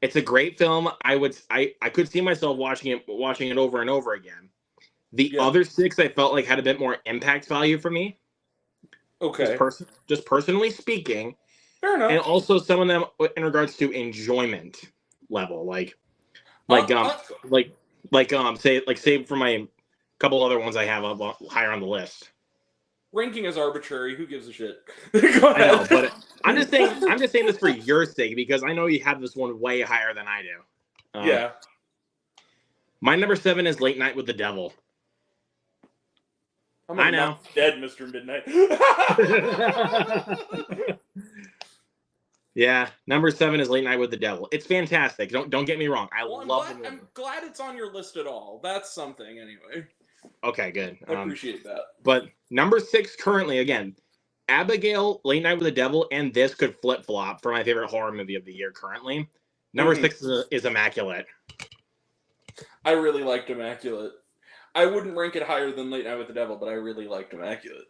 It's a great film. I could see myself watching it over and over again. The other 6 I felt like had a bit more impact value for me. Okay. Just personally speaking. Fair enough. And also some of them in regards to enjoyment level, say for my couple other ones I have up higher on the list. Ranking is arbitrary. Who gives a shit? Go ahead. I know, but I'm just saying this for your sake because I know you have this one way higher than I do. Yeah. My number 7 is Late Night with the Devil. I know. Dead, Mr. Midnight. Yeah, number 7 is Late Night with the Devil. It's fantastic. Don't get me wrong. I'm glad it's on your list at all. That's something, anyway. Okay, good. I appreciate that. But number 6 currently, again, Abigail, Late Night with the Devil, and this could flip-flop for my favorite horror movie of the year currently. Number 6 is Immaculate. I really liked Immaculate. I wouldn't rank it higher than Late Night with the Devil, but I really liked Immaculate.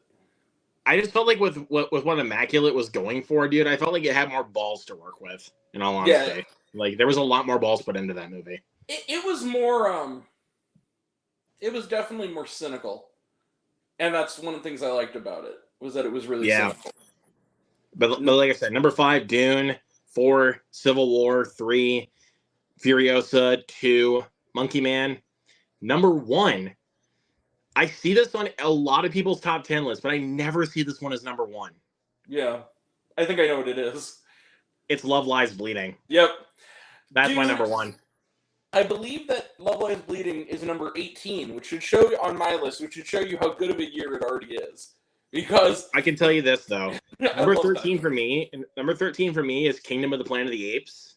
I just felt like with what Immaculate was going for, dude, I felt like it had more balls to work with, in all honesty. Yeah. Like, there was a lot more balls put into that movie. It was more, it was definitely more cynical. And that's one of the things I liked about it, was that it was really cynical. But like I said, number 5, Dune, 4, Civil War, 3, Furiosa, 2, Monkey Man. Number 1, I see this on a lot of people's top 10 lists, but I never see this one as number 1. Yeah. I think I know what it is. It's Love Lies Bleeding. Yep. That's my number 1. I believe that Love Lies Bleeding is number 18, which should show you on my list, which should show you how good of a year it already is. Because I can tell you this though. Number 13 for me is Kingdom of the Planet of the Apes.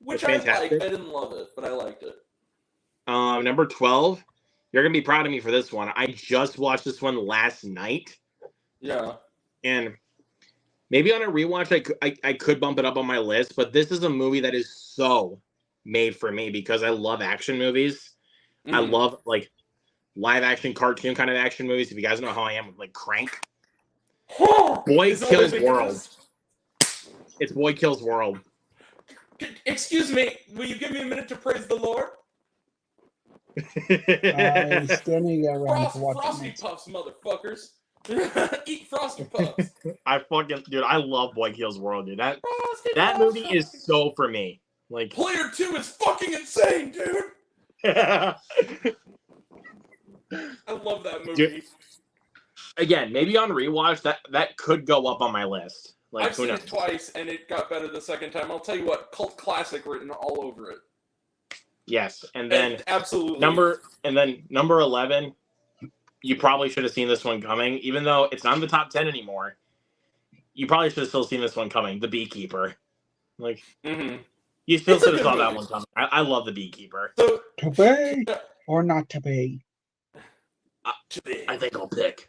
Which I liked. I didn't love it, but I liked it. Number 12, you're going to be proud of me for this one. I just watched this one last night. Yeah. And maybe on a rewatch, I could bump it up on my list, but this is a movie that is so made for me because I love action movies. Mm-hmm. I love, like, live action cartoon kind of action movies. If you guys know how I am with, like, Crank. Boy Kills World. It's Boy Kills World. Excuse me, will you give me a minute to praise the Lord? Still need to get around to watching Frosty Puffs, motherfuckers. Eat Frosty Puffs. I love Boy Kills World, dude. That movie is so for me. Like, Player 2 is fucking insane, dude. I love that movie. Dude, again, maybe on rewatch that could go up on my list. Like, I've seen it twice, and it got better the second time. I'll tell you what, cult classic written all over it. Yes, and then absolutely number 11. You probably should have seen this one coming, even though it's not in the top 10 anymore. You probably should have still seen this one coming. The Beekeeper, like you still should have saw that one coming. I love The Beekeeper. So, to be or not to be? To be. I think I'll pick.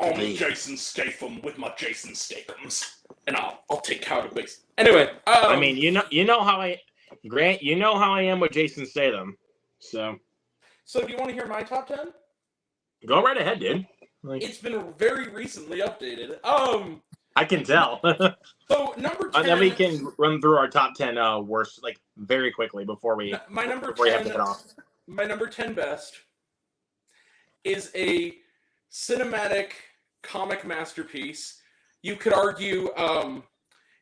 I'm Jason Statham with my Jason Stathams, and I'll take Cow to base. Anyway, I mean, you know how I. Grant, you know how I am with Jason Statham, so. So, do you want to hear my top 10? Go right ahead, dude. Like, it's been very recently updated. I can tell. So number 10. Then we can run through our top 10 worst, like, very quickly before we. My number 10. You have to get off. My number 10 best is a cinematic comic masterpiece. You could argue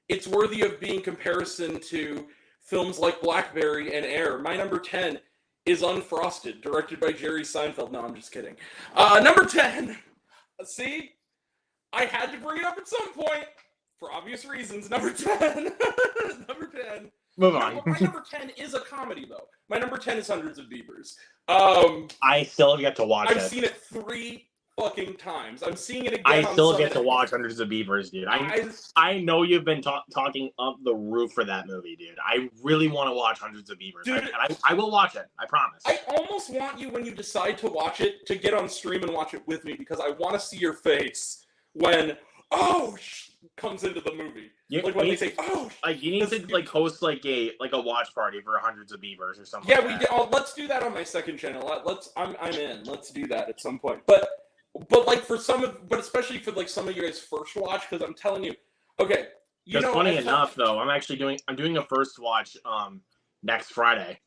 it's worthy of being comparison to films like Blackberry and Air. My number 10 is Unfrosted, directed by Jerry Seinfeld. No, I'm just kidding. Number 10. See? I had to bring it up at some point for obvious reasons. Number 10. Number 10. Move on. My number 10 is a comedy, though. My number 10 is Hundreds of Beavers. I still have yet to watch it. I've seen it 3 fucking times. I'm seeing it again. I still get to watch Hundreds of Beavers, dude. I know you've been talking up the roof for that movie, dude. I really want to watch Hundreds of Beavers. Dude, I will watch it. I promise. I almost want you, when you decide to watch it, to get on stream and watch it with me, because I want to see your face when comes into the movie. They say, like, you need to like host like a watch party for Hundreds of Beavers or something. Yeah, let's do that on my second channel. I'm in. Let's do that at some point. But But like but especially for like some of you guys first watch, because I'm telling you, okay, Because funny enough, though, I'm doing a first watch next Friday,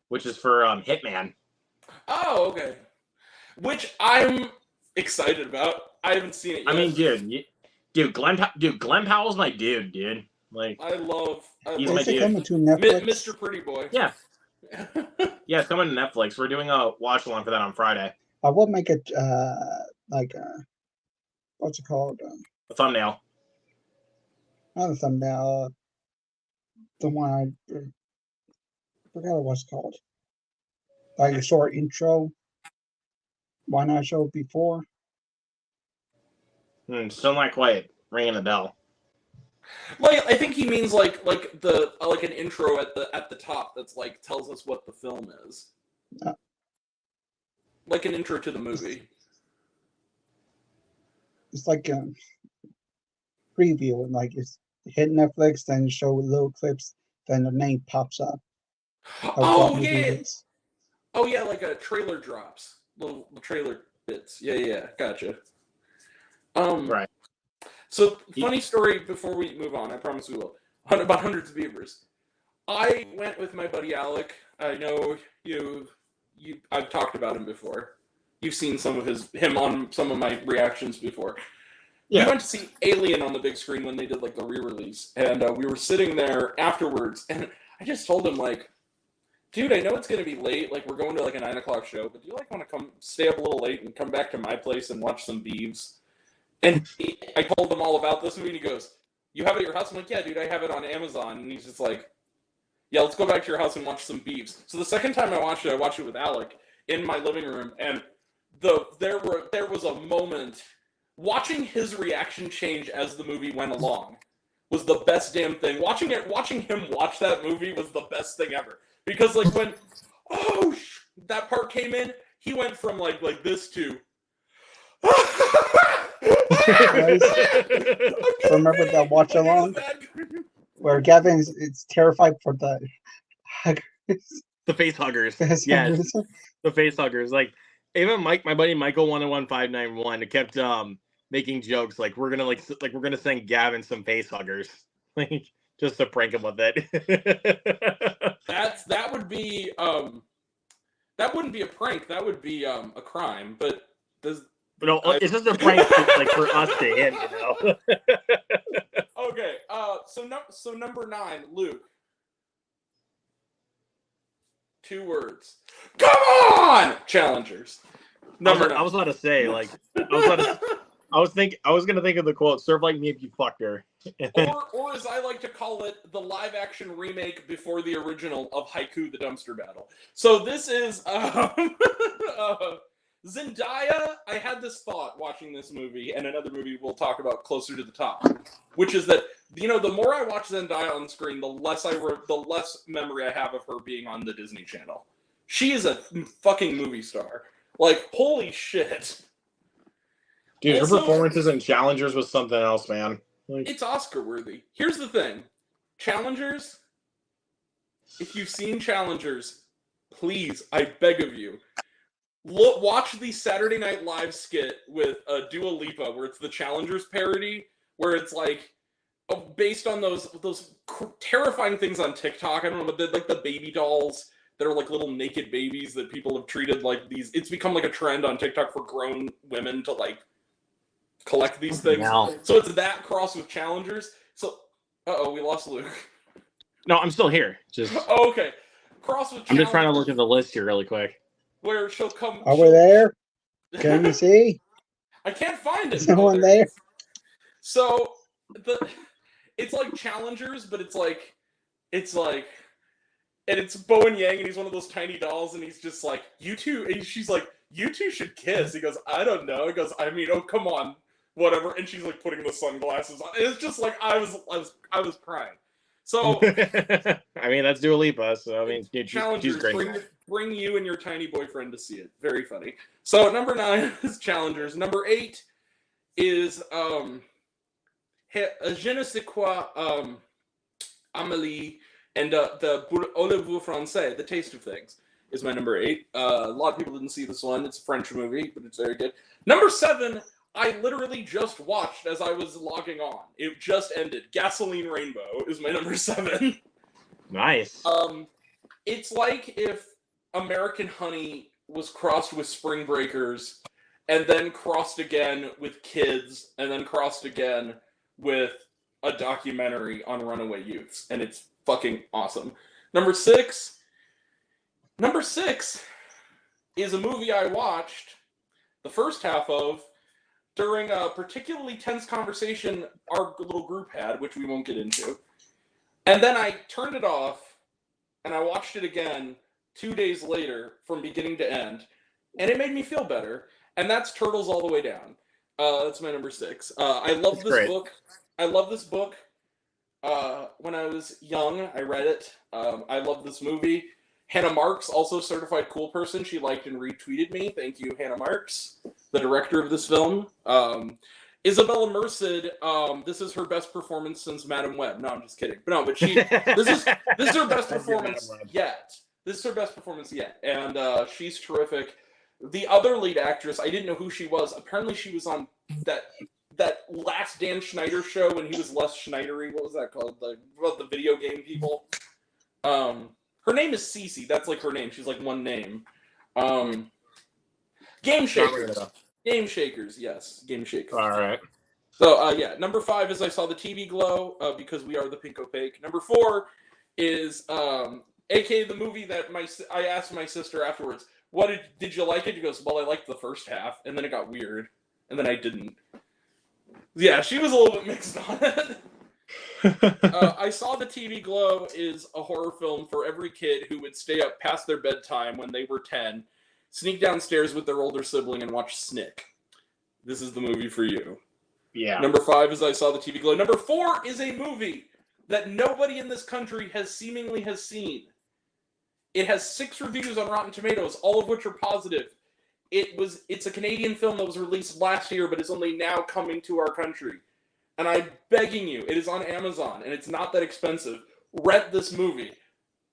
which is for Hitman. Oh, okay. Which I'm excited about. I haven't seen it yet. I mean, Glenn Powell's my dude. Like, he's my dude. Coming to Netflix? Mr. Pretty Boy. Yeah. Yeah, it's coming to Netflix. We're doing a watch along for that on Friday. I will make it what's it called? A thumbnail. Not a thumbnail. The one I forgot what it's called. Like a short intro. Why not show it before? Still not quite ringing the bell. Like, I think he means like an intro at the top that's like tells us what the film is. Like an intro to the movie. It's like a preview, and like it's hit Netflix, then show little clips, then the name pops up. Oh yeah. Oh yeah, like a trailer drops. Little trailer bits. Yeah, gotcha. Right. So, funny story before we move on, I promise we will. About Hundreds of Beavers. I went with my buddy Alec. I know I've talked about him before. You've seen him on some of my reactions before. Yeah. We went to see Alien on the big screen when they did like the re-release, and we were sitting there afterwards, and I just told him like, dude, I know it's going to be late, like we're going to like a 9 o'clock show, but do you like want to stay up a little late and come back to my place and watch some Beavs? And I told him all about this movie, and he goes, you have it at your house? I'm like, yeah, dude, I have it on Amazon. And he's just like, yeah, let's go back to your house and watch some Beavs. So the second time I watched it with Alec in my living room, and there was a moment, watching his reaction change as the movie went along was the best damn thing. Watching him watch that movie was the best thing ever. Because like when, that part came in, he went from like this to... Remember that watch along where Gavin is terrified for the huggers. The face huggers. Yes. The face huggers. Like even my buddy Michael 11591 kept making jokes like we're gonna send Gavin some face huggers. Like just to prank him with it. that would be that wouldn't be a prank, that would be a crime, but it's just a prank like for us to him, you know. Okay, so number 9, Luke. 2 words. Come on, Challengers. Number 9. I was about to say like I was gonna think of the quote, serve like me if you fucked her. or as I like to call it, the live action remake before the original of Haiku the Dumpster Battle. So this is Zendaya. I had this thought watching this movie and another movie we'll talk about closer to the top, which is that the more I watch Zendaya on screen, the less memory I have of her being on the Disney Channel. She is a fucking movie star. Like, holy shit. Dude, her performances in Challengers was something else, man. Like, it's Oscar worthy. Here's the thing. Challengers, if you've seen Challengers, please, I beg of you, watch the Saturday Night Live skit with Dua Lipa, where it's the Challengers parody, where it's like based on those terrifying things on TikTok. I don't know, but like the baby dolls that are like little naked babies that people have treated like these. It's become like a trend on TikTok for grown women to like collect these things. No. So it's that cross with Challengers. So, we lost Luke. No, I'm still here. Just okay. Cross with Challengers. I'm just trying to look at the list here really quick. Where she'll come. Over there? Can you see? I can't find it. Is someone there? So it's like Challengers, but it's like, and it's Bowen Yang, and he's one of those tiny dolls, and he's just like, you two, and she's like, you two should kiss. He goes, I don't know. He goes, I mean, oh come on, whatever. And she's like putting the sunglasses on. And it's just like I was crying. So I mean, that's Dua Lipa. So I mean, dude, she's great. Bring you and your tiny boyfriend to see it. Very funny. So number 9 is Challengers. Number 8 is Je ne sais quoi, Amélie, and the Voulez-vous français, The Taste of Things. is my number 8. A lot of people didn't see this one. It's a French movie, but it's very good. Number 7, I literally just watched as I was logging on. It just ended. Gasoline Rainbow is my number 7. Nice. It's like if American Honey was crossed with Spring Breakers, and then crossed again with Kids, and then crossed again with a documentary on runaway youths, and it's fucking awesome. Number 6 is a movie I watched the first half of during a particularly tense conversation our little group had, which we won't get into. And then I turned it off, and I watched it again 2 days later from beginning to end, and it made me feel better. And that's Turtles All the Way Down. That's my number 6. I love this book. I love this book. When I was young, I read it. I love this movie. Hannah Marks, also certified cool person. She liked and retweeted me. Thank you, Hannah Marks, the director of this film. Isabella Merced, this is her best performance since Madam Web. No, I'm just kidding. But this is her best performance yet. This is her best performance yet. And she's terrific. The other lead actress, I didn't know who she was. Apparently she was on that last Dan Schneider show when he was less Schneidery. What was that called? About the video game people. Her name is Cece. That's like her name. She's like one name. Game Shakers. Game Shakers, yes. Game Shakers. All right. So, yeah. Number 5 is I Saw the TV Glow, because we are the Pink Opaque. Number 4 is, aka the movie that I asked my sister afterwards, did you like it? She goes, well, I liked the first half, and then it got weird, and then I didn't. Yeah, she was a little bit mixed on it. I Saw the TV Glow is a horror film for every kid who would stay up past their bedtime when they were 10, sneak downstairs with their older sibling, and watch Snick. This is the movie for you. Yeah. Number 5 is I Saw the TV Glow. Number 4 is a movie that nobody in this country has seen. It has 6 reviews on Rotten Tomatoes, all of which are positive. It's a Canadian film that was released last year, but is only now coming to our country. And I'm begging you, it is on Amazon, and it's not that expensive. Rent this movie.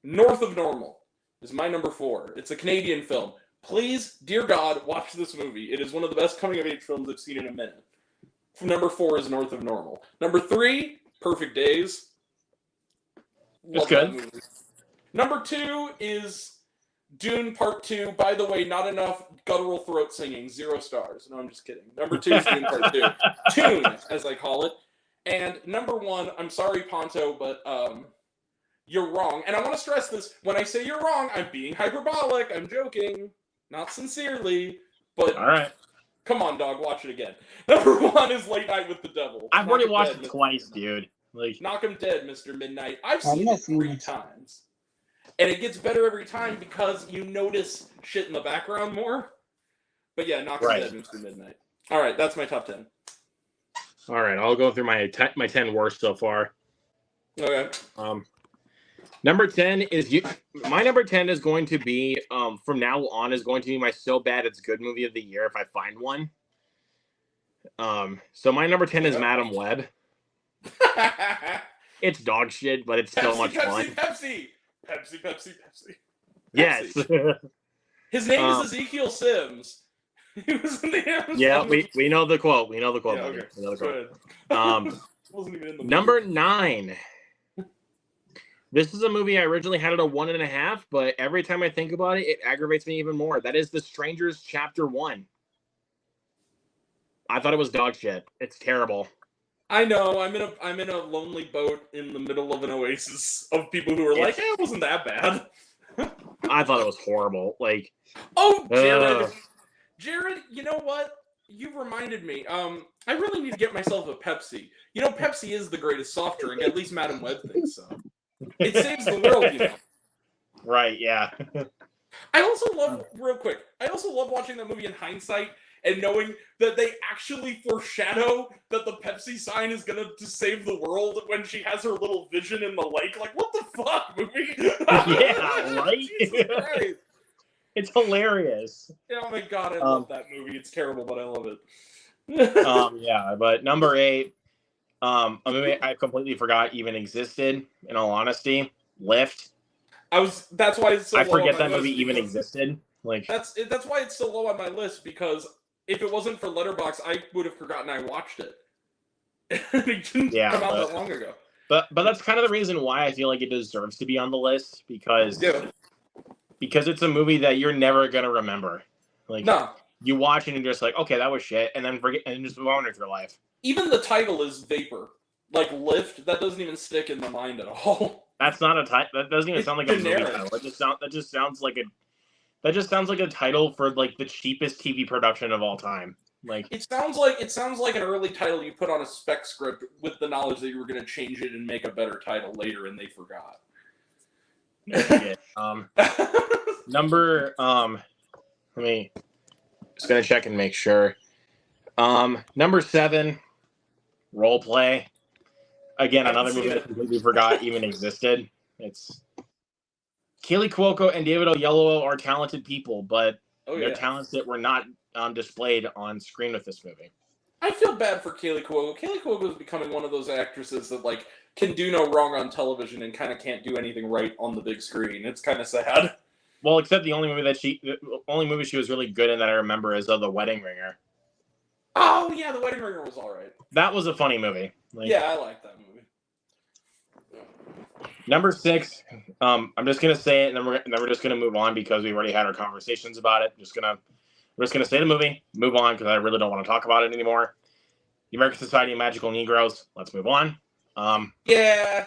North of Normal is my number 4. It's a Canadian film. Please, dear God, watch this movie. It is one of the best coming-of-age films I've seen in a minute. Number 4 is North of Normal. Number 3, Perfect Days. That's good. Number 2 is Dune Part 2. By the way, not enough guttural throat singing. 0 stars. No, I'm just kidding. Number 2 is Dune Part 2. Tune, as I call it. And number 1, I'm sorry, Ponto, but you're wrong. And I want to stress this. When I say you're wrong, I'm being hyperbolic. I'm joking. Not sincerely. But all right. Come on, dog. Watch it again. Number 1 is Late Night with the Devil. I've already watched it twice, dude. Like, Knock 'em dead, Mr. Midnight. I've seen it 3 times. And it gets better every time because you notice shit in the background more. But yeah, Knock 'em dead, Mr. Midnight. All right, that's my top 10. All right, I'll go through my 10 worst so far. Okay. Number 10 is my number 10 is going to be from now on is going to be my So Bad It's Good movie of the year if I find one. So my number 10 is Madam Web. It's dog shit, but it's so much fun. Pepsi. Yes. His name is Ezekiel Sims. He was in the Amazon. Yeah, we know the quote. We know the quote. Yeah, okay. We know the quote. Wasn't even in the number 9. This is a movie I originally had at a 1.5, but every time I think about it, it aggravates me even more. That is The Strangers Chapter 1. I thought it was dog shit. It's terrible. I know. I'm in a lonely boat in the middle of an oasis of people who are like, "Hey, it wasn't that bad." I thought it was horrible. Like, oh, Jared, you know what? You reminded me. I really need to get myself a Pepsi. You know, Pepsi is the greatest soft drink. At least Madam Web thinks so. It saves the world, you know. Right? Yeah. I also love watching that movie in hindsight and knowing that they actually foreshadow that the Pepsi sign is gonna save the world when she has her little vision in the lake. Like, what the fuck, movie? Yeah, right? Jesus Christ. It's hilarious. Oh my god, I love that movie. It's terrible, but I love it. Yeah, but number 8, a movie I completely forgot even existed, in all honesty, Lift. That's why it's so I low forget on my that movie list even because existed. Like that's why it's so low on my list, because if it wasn't for Letterboxd, I would have forgotten I watched it. It didn't come out that long ago. But that's kind of the reason why I feel like it deserves to be on the list, because it's a movie that you're never gonna remember. Like No. You watch it and you're just like, okay, that was shit, and then forget and just move on with your life. Even the title is vapor. Like Lift, that doesn't even stick in the mind at all. That's not a title. That doesn't even sound like generic. A movie title. That just sounds like a title for like the cheapest TV production of all time. Like it sounds like an early title you put on a spec script with the knowledge that you were going to change it and make a better title later, and they forgot. Number let me just gonna check and make sure. Number 7, Role Play. Again, another movie I completely forgot even existed. It's Kaley Cuoco and David Oyelowo are talented people, but their talents that were not displayed on screen with this movie. I feel bad for Kaley Cuoco. Kaley Cuoco is becoming one of those actresses that like can do no wrong on television and kind of can't do anything right on the big screen. It's kind of sad. Well, except the only movie she was really good in that I remember is The Wedding Ringer. Oh yeah, The Wedding Ringer was all right. That was a funny movie. Yeah, I like that movie. Number 6, I'm just gonna say it, and then we're just gonna move on because we've already had our conversations about it. We're just gonna say the movie, move on because I really don't want to talk about it anymore. The American Society of Magical Negroes. Let's move on. Yeah.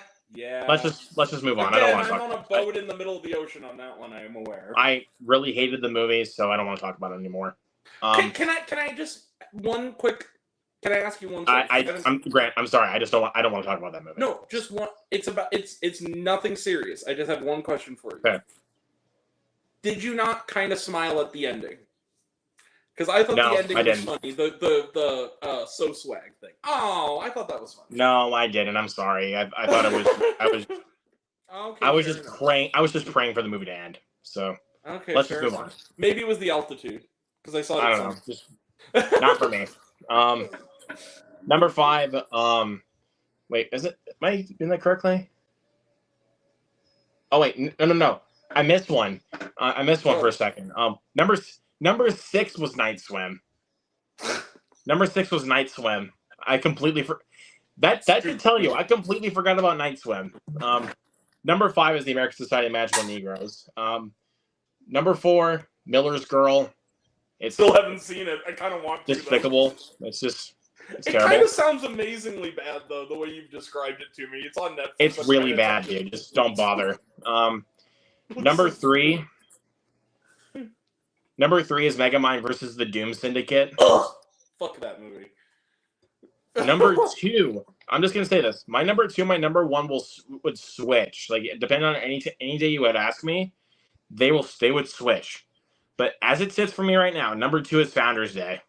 Let's just move on. Again, I don't want to I'm talk. on a boat in the middle of the ocean on that one. I am aware. I really hated the movie, so I don't want to talk about it anymore. Can I just one quick? Can I ask you one? Grant, I'm sorry. I don't want to talk about that movie. No, just one. It's nothing serious. I just have one question for you. Okay. Did you not kind of smile at the ending? Because I thought the ending was funny. The so swag thing. Oh, I thought that was funny. No, I didn't. I'm sorry. I thought it was. Okay, I was just praying. I was just praying for the movie to end. So let's just move on. Maybe it was the altitude because I saw it. I don't know. Just not for me. Number 5. Wait, is it? Am I doing that correctly? Oh wait, no. I missed one. I missed one for a second. Number 6 was Night Swim. Number 6 was Night Swim. I completely that should tell you. I completely forgot about Night Swim. Number 5 is the American Society of Magical Negroes. Number 4, Miller's Girl. Still haven't seen it. I kind of want to. Despicable. It's terrible. It kind of sounds amazingly bad though, the way you've described it to me. It's on Netflix. It's really bad, dude. Just don't bother. Number 3. Number 3 is Megamind versus the Doom Syndicate. Ugh, fuck that movie. Number 2, I'm just gonna say this. My number 2, my number 1 would switch. Like depending on any day you would ask me, they would switch. But as it sits for me right now, number 2 is Founders Day.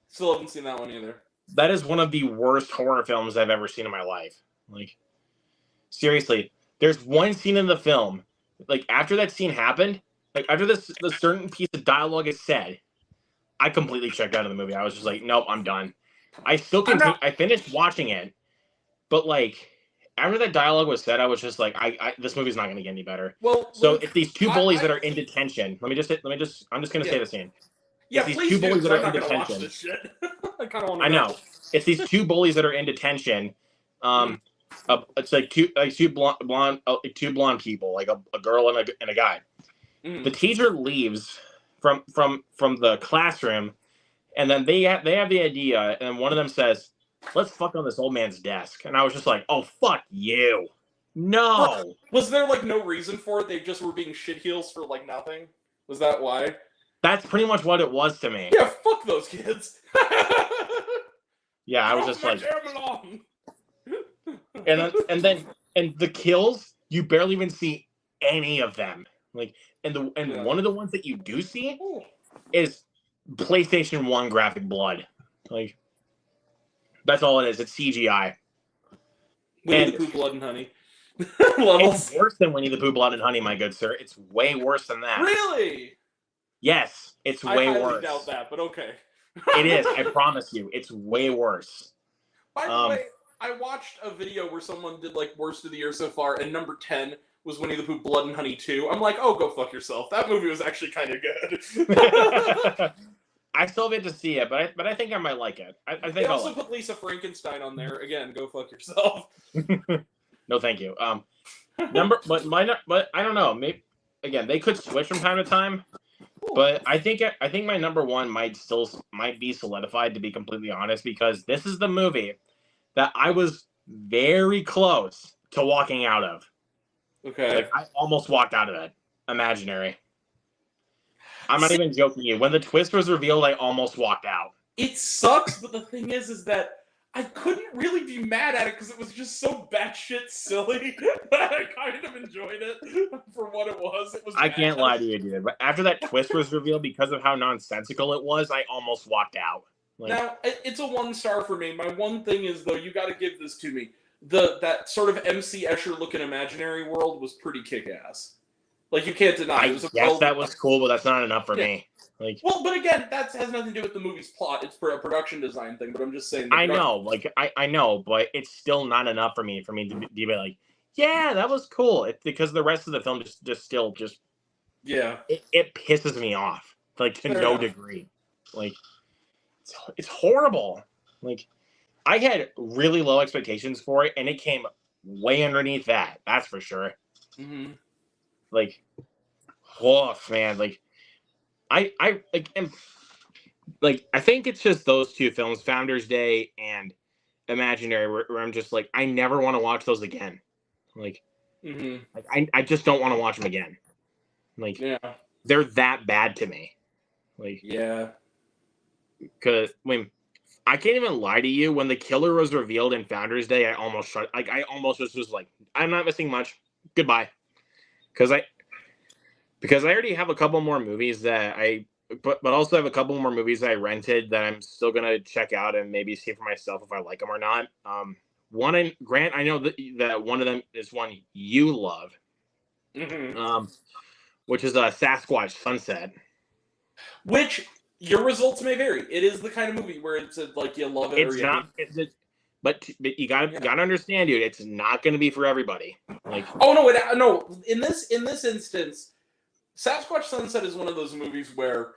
Still haven't seen that one either. That is one of the worst horror films I've ever seen in my life. Like seriously, there's one scene in the film. Like after that scene happened, like after the certain piece of dialogue is said, I completely checked out of the movie. I was just like, nope, I'm done. I finished watching it, but like after that dialogue was said, I was just like, this movie's not going to get any better. Well, so it's these 2 bullies that are in detention. I'm just going to say the scene. Yeah, these please 2 bullies that are in watch detention. this shit. I kind of want to. I know. It's these 2 bullies that are in detention. It's like two blonde people, like a girl and a guy. The teacher leaves from the classroom, and then they have the idea, and one of them says, "Let's fuck on this old man's desk." And I was just like, "Oh fuck you, no!" Was there like no reason for it? They just were being shitheels for like nothing. Was that why? That's pretty much what it was to me. Yeah, fuck those kids. Yeah, I was just like, and the kills, you barely even see any of them. Like, one of the ones that you do see is PlayStation 1 graphic blood. Like, that's all it is. It's CGI. Winnie the Pooh blood and honey. It's worse than Winnie the Pooh blood and honey, my good sir. It's way worse than that. Really? Yes, it's way worse. I doubt that, but okay. It is. I promise you, it's way worse. By the way, I watched a video where someone did like worst of the year so far, and number 10 was Winnie the Pooh Blood and Honey 2. I'm like, oh, go fuck yourself. That movie was actually kind of good. I still have to see it, but I think I might like it. I think They I'll also like put Lisa Frankenstein on there. Again, go fuck yourself. it. No, thank you. But I don't know. Maybe again, they could switch from time to time. But I think my number one might be solidified, to be completely honest, because this is the movie that I was very close to walking out of. Okay. Like I almost walked out of it. Imaginary. I'm not even joking you. When the twist was revealed, I almost walked out. It sucks, but the thing is that I couldn't really be mad at it because it was just so batshit silly that I kind of enjoyed it for what it was. I can't lie to you, dude. But after that twist was revealed, because of how nonsensical it was, I almost walked out. Like, now, it's a 1-star for me. My one thing is, though, you got to give this to me. That sort of MC Escher looking imaginary world was pretty kick-ass. Like, you can't deny it. Yes, that was cool, but that's not enough for me. Like, well, but again, that has nothing to do with the movie's plot. It's for a production design thing. But I'm just saying. I know, like I know, but it's still not enough for me to be like, yeah, that was cool. It's because the rest of the film just yeah, it pisses me off, like to no degree. Like, it's horrible. Like, I had really low expectations for it, and it came way underneath that. That's for sure. Mm-hmm. Like, oh man, like I think it's just those two films, Founders Day and Imaginary, where I'm just like, I never want to watch those again. Like, I just don't want to watch them again. Like, they're that bad to me. Like, because I can't even lie to you. When the killer was revealed in Founders Day, I almost just was like, I'm not missing much. Goodbye. Because I already have a couple more movies that but also have a couple more movies that I rented that I'm still gonna check out and maybe see for myself if I like them or not. Grant, I know that one of them is one you love, which is Sasquatch Sunset. Which your results may vary. It is the kind of movie where it's like you love it. It's not. But you gotta understand, dude. It's not gonna be for everybody. Like, no. In this instance, Sasquatch Sunset is one of those movies where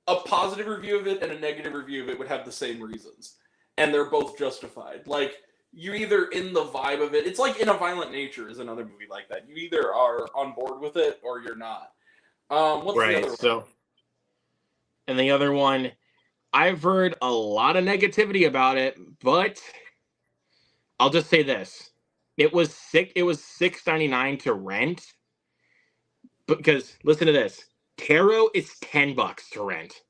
a positive review of it and a negative review of it would have the same reasons, and they're both justified. Like, you're either in the vibe of it. It's like In a Violent Nature is another movie like that. You either are on board with it or you're not. What's the other one? So, and the other one, I've heard a lot of negativity about it, but I'll just say this: it was $6.99 to rent. Because listen to this, Tarot is $10 to rent.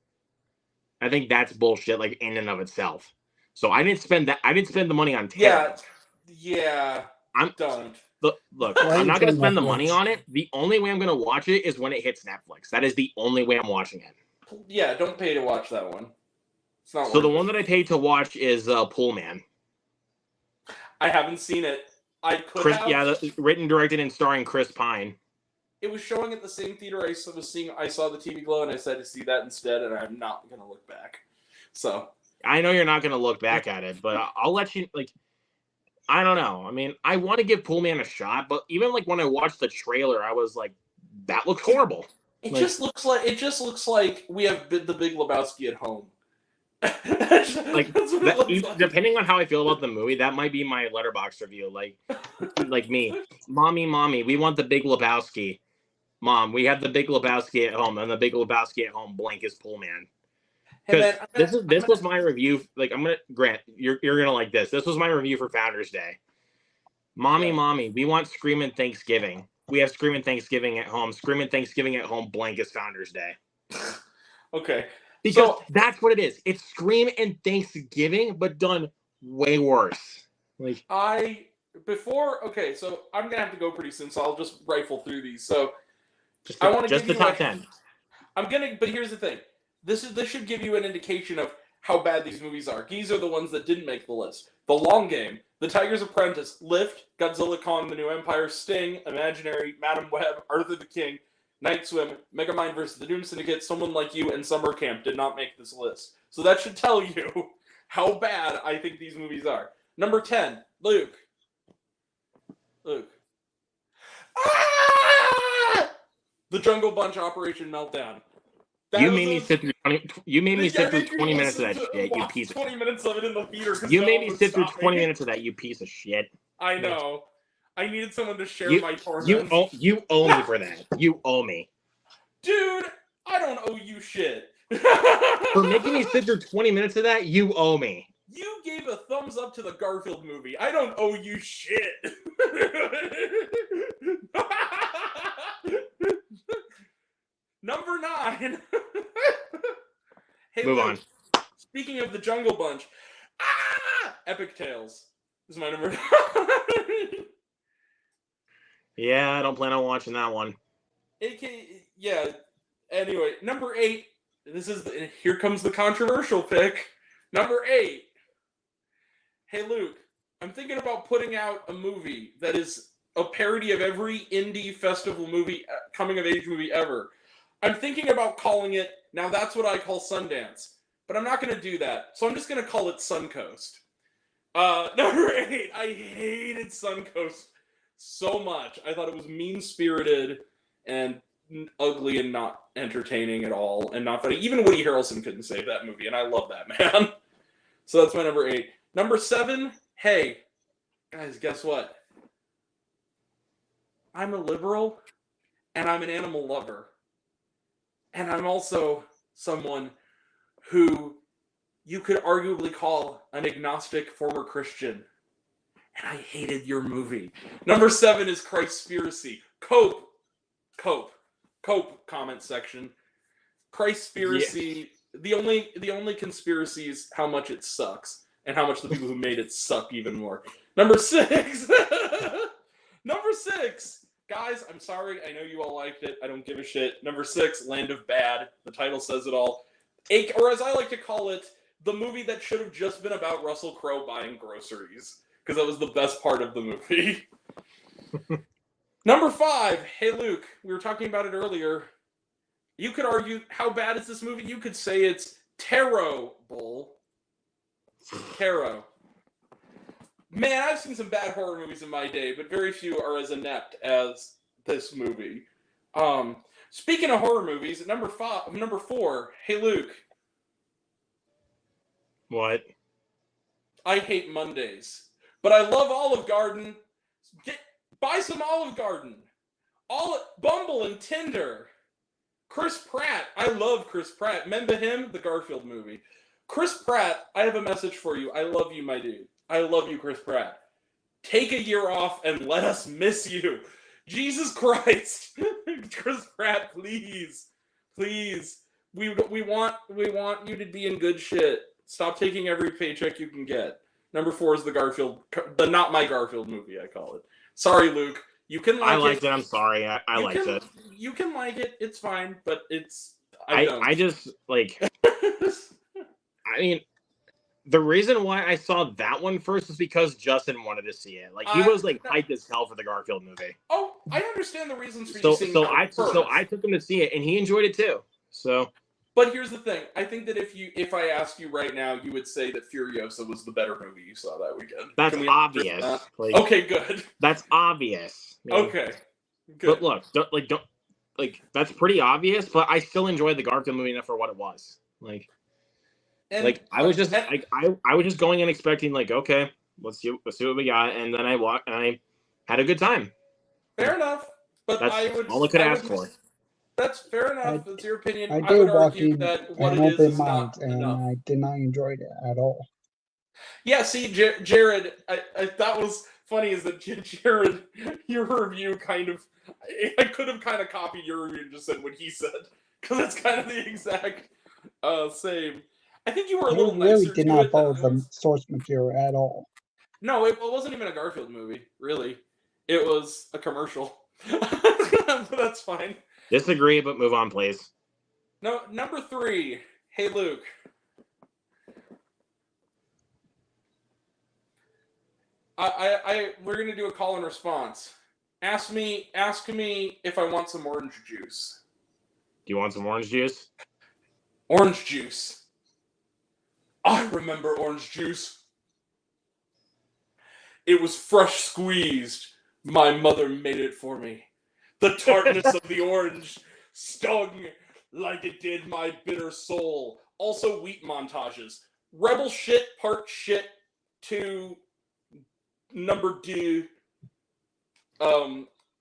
I think that's bullshit, like in and of itself. So I didn't spend the money on Tarot. Yeah. I'm done. Look, I'm not gonna spend the money on it. The only way I'm gonna watch it is when it hits Netflix. That is the only way I'm watching it. Yeah, don't pay to watch that one. It's not. So the one that I paid to watch is Pool Man. I haven't seen it. I could have. Yeah, written, directed, and starring Chris Pine. It was showing at the same theater I saw the TV Glow, and I decided to see that instead, and I'm not going to look back. So I know you're not going to look back at it, but I'll let you, like, I don't know. I mean, I want to give Pool Man a shot, but even like when I watched the trailer, I was like, that looks horrible. It just looks like we have the Big Lebowski at home. Depending on how I feel about the movie, that might be my Letterboxd review. Like me, mommy, we want the Big Lebowski. Mom, we have the Big Lebowski at home, and the Big Lebowski at home blank is Pool Man. Because this was my review. Like, Grant, you're gonna like this. This was my review for Founders Day. Mommy, we want Screamin' Thanksgiving. We have Screamin' Thanksgiving at home. Screamin' Thanksgiving at home blank is Founders Day. Okay. Because that's what it is. It's Scream and Thanksgiving, but done way worse. So I'm gonna have to go pretty soon, so I'll just rifle through these. So I want to just the top 10. But here's the thing. This should give you an indication of how bad these movies are. These are the ones that didn't make the list. The Long Game, The Tiger's Apprentice, Lift, Godzilla Kong, The New Empire, Sting, Imaginary, Madam Web, Arthur the King, Night Swim, Megamind vs. the Doom Syndicate, Someone Like You, and Summer Camp did not make this list. So that should tell you how bad I think these movies are. Number 10, Luke. Ah! The Jungle Bunch Operation Meltdown. You made me sit through 20 minutes of that shit, you piece of 20 minutes of it in the theater. You made me sit through 20 minutes of that, you piece of shit. I know. I needed someone to share my torment. You owe me for that. You owe me. Dude, I don't owe you shit. For making me sit through 20 minutes of that, you owe me. You gave a thumbs up to the Garfield movie. I don't owe you shit. Number 9. Hey, Move Luke, on. Speaking of the Jungle Bunch, Epic Tales is my number 9. Yeah, I don't plan on watching that one. Yeah. Anyway, number 8. Here comes the controversial pick. Number 8. Hey, Luke, I'm thinking about putting out a movie that is a parody of every indie festival movie, coming of age movie ever. I'm thinking about calling it, now that's what I call Sundance, but I'm not going to do that. So I'm just going to call it Suncoast. Number 8, I hated Suncoast so much. I thought it was mean-spirited and ugly and not entertaining at all and not funny. Even Woody Harrelson couldn't save that movie, and I love that man. So that's my number 8. Number 7, hey, guys, guess what? I'm a liberal, and I'm an animal lover. And I'm also someone who you could arguably call an agnostic former Christian. And I hated your movie. Number 7 is Christspiracy. Cope, comment section. Christspiracy. Yeah. The only conspiracy is how much it sucks. And how much the people who made it suck even more. Number 6. Number 6. Guys, I'm sorry. I know you all liked it. I don't give a shit. Number 6, Land of Bad. The title says it all. Or as I like to call it, the movie that should have just been about Russell Crowe buying groceries. Because that was the best part of the movie. Number 5, hey Luke, we were talking about it earlier. You could argue, how bad is this movie? You could say it's terrible. Tarot. Man, I've seen some bad horror movies in my day, but very few are as inept as this movie. Speaking of horror movies, number 4, hey Luke. What? I hate Mondays. But I love Olive Garden. Buy some Olive Garden. Bumble and Tinder. Chris Pratt. I love Chris Pratt. Remember him? The Garfield movie. Chris Pratt, I have a message for you. I love you, my dude. I love you, Chris Pratt. Take a year off and let us miss you. Jesus Christ. Chris Pratt, please. Please. We want you to be in good shit. Stop taking every paycheck you can get. Number 4 is the Not My Garfield movie, I call it. Sorry, Luke. You can like it. I liked it. I'm sorry. I liked it. You can like it. It's fine, but I just, like... I mean, the reason why I saw that one first is because Justin wanted to see it. Like, he was, like, hyped as hell for the Garfield movie. Oh, I understand the reasons for you seeing it first. So I took him to see it, and he enjoyed it, too. So... But here's the thing. I think that if I asked you right now, you would say that Furiosa was the better movie you saw that weekend. That's obvious. That? Like, okay, good. That's obvious. I mean, okay, good. But look, that's pretty obvious. But I still enjoyed the Garfield movie enough for what it was. I was just going in expecting okay, let's see what we got, and then I walked and I had a good time. Fair enough. But that's all I could ask for. That's fair enough. That's your opinion. I did walk in that what an it open is mind, and enough. I did not enjoy it at all. Yeah, see, Jared, I thought was funny is that Jared, your review kind of, I could have kind of copied your review and just said what he said, because it's kind of the exact same. I think you were a little nicer. Really did not follow the source material at all. No, it wasn't even a Garfield movie, really. It was a commercial. But that's fine. Disagree, but move on, please. No, number 3. Hey, Luke. We're gonna do a call and response. Ask me if I want some orange juice. Do you want some orange juice? Orange juice. I remember orange juice. It was fresh squeezed. My mother made it for me. The tartness of the orange stung like it did my bitter soul. Also, wheat montages. Rebel shit, part shit, to number D,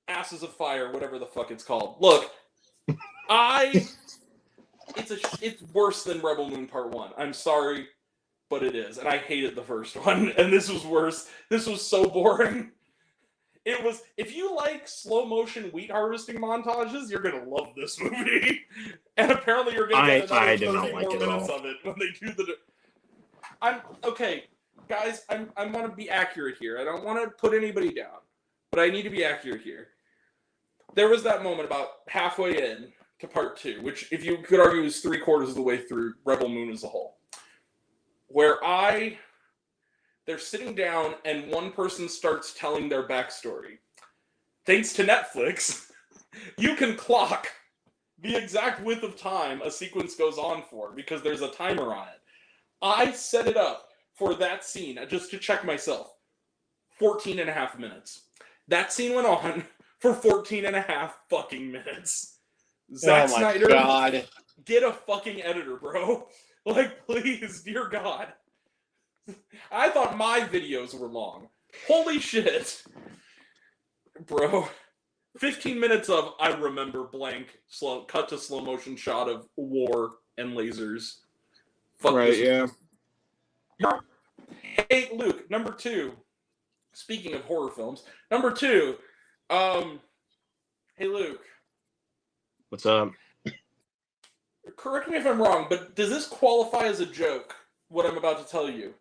Asses of Fire, whatever the fuck it's called. Look, it's worse than Rebel Moon Part 1. I'm sorry, but it is. And I hated the first one, and this was worse. This was so boring. It was, if you like slow motion wheat harvesting montages, you're gonna love this movie. And apparently you're gonna get another 30 more minutes of it when they do the. I'm okay, guys. I want to be accurate here. I don't want to put anybody down, but I need to be accurate here. There was that moment about halfway in to part 2, which, if you could argue, is 3/4 of the way through Rebel Moon as a whole, where they're sitting down and one person starts telling their backstory. Thanks to Netflix, you can clock the exact width of time a sequence goes on for because there's a timer on it. I set it up for that scene, just to check myself, 14 and a half minutes. That scene went on for 14 and a half fucking minutes. Zack Snyder, God. Get a fucking editor, bro. Like, please, dear God. I thought my videos were long. Holy shit. Bro. 15 minutes of I remember blank, cut to slow motion shot of war and lasers. Fuck right, this. Yeah. Hey, Luke, number 2. Speaking of horror films, number 2. Hey, Luke. What's up? Correct me if I'm wrong, but does this qualify as a joke, what I'm about to tell you?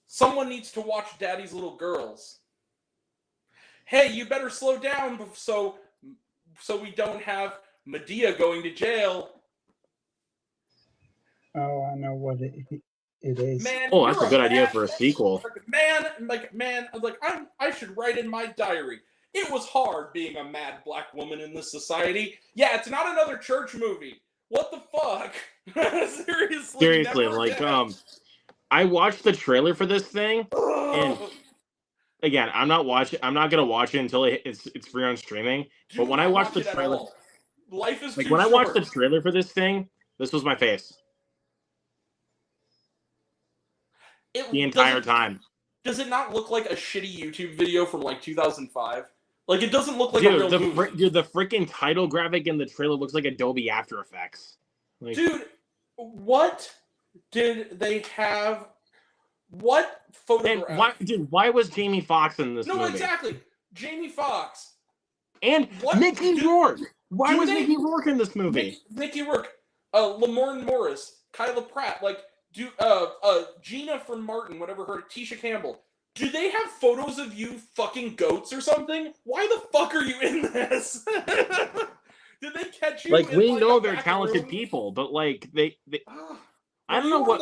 Someone needs to watch Daddy's Little Girls. Hey, you better slow down so we don't have Medea going to jail. Oh, I know what it is. Man, oh, that's a good idea for a sequel. Man, I should write in my diary. It was hard being a mad black woman in this society. Yeah, it's not another church movie. What the fuck? Seriously, like, I watched the trailer for this thing, and again, I'm not gonna watch it until it's free on streaming. But when I watched the trailer, life is like too when short. I watched the trailer for this thing, this was my face the entire time. Does it not look like a shitty YouTube video from like 2005? Like, it doesn't look like Dude, a real movie. The freaking title graphic in the trailer looks like Adobe After Effects. Like, dude, what did they have? What photograph? Why was Jamie Foxx in this movie? No, exactly. Jamie Foxx. And Mickey Rourke. Why was Mickey Rourke in this movie? Mickey Rourke. Lamorne Morris. Kyla Pratt. Like, Gina from Martin, whatever her, Tisha Campbell. Do they have photos of you fucking goats or something? Why the fuck are you in this? Did they catch you? Like, we know they're back talented room? people, but like they I don't know what.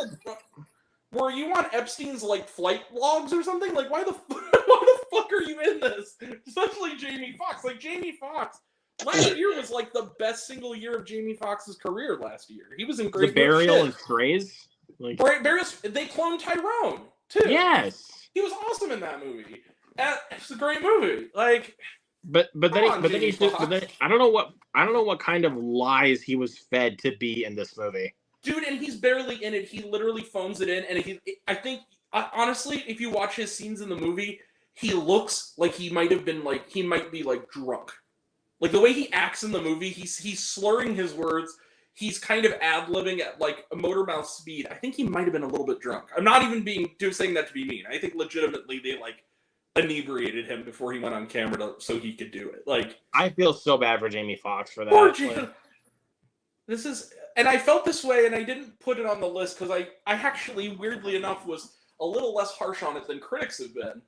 Were you on Epstein's like flight logs or something? Like, why the fuck are you in this? Especially Jamie Foxx. Like, Jamie Foxx. Last year was like the best single year of Jamie Foxx's career. Last year, he was in great. The Burial and Strays. Like, Burial. They cloned Tyrone too. Yes, he was awesome in that movie. It's a great movie. Like, but then I don't know what kind of lies he was fed to be in this movie. Dude, and he's barely in it. He literally phones it in, and I think honestly, if you watch his scenes in the movie, he looks like he might be like drunk. Like, the way he acts in the movie, he's slurring his words. He's kind of ad-libbing at like a motor mouth speed. I think he might have been a little bit drunk. I'm not even saying that to be mean. I think legitimately they like inebriated him before he went on camera so he could do it. Like, I feel so bad for Jamie Foxx for that. Poor This is, and I felt this way, and I didn't put it on the list because I actually, weirdly enough, was a little less harsh on it than critics have been.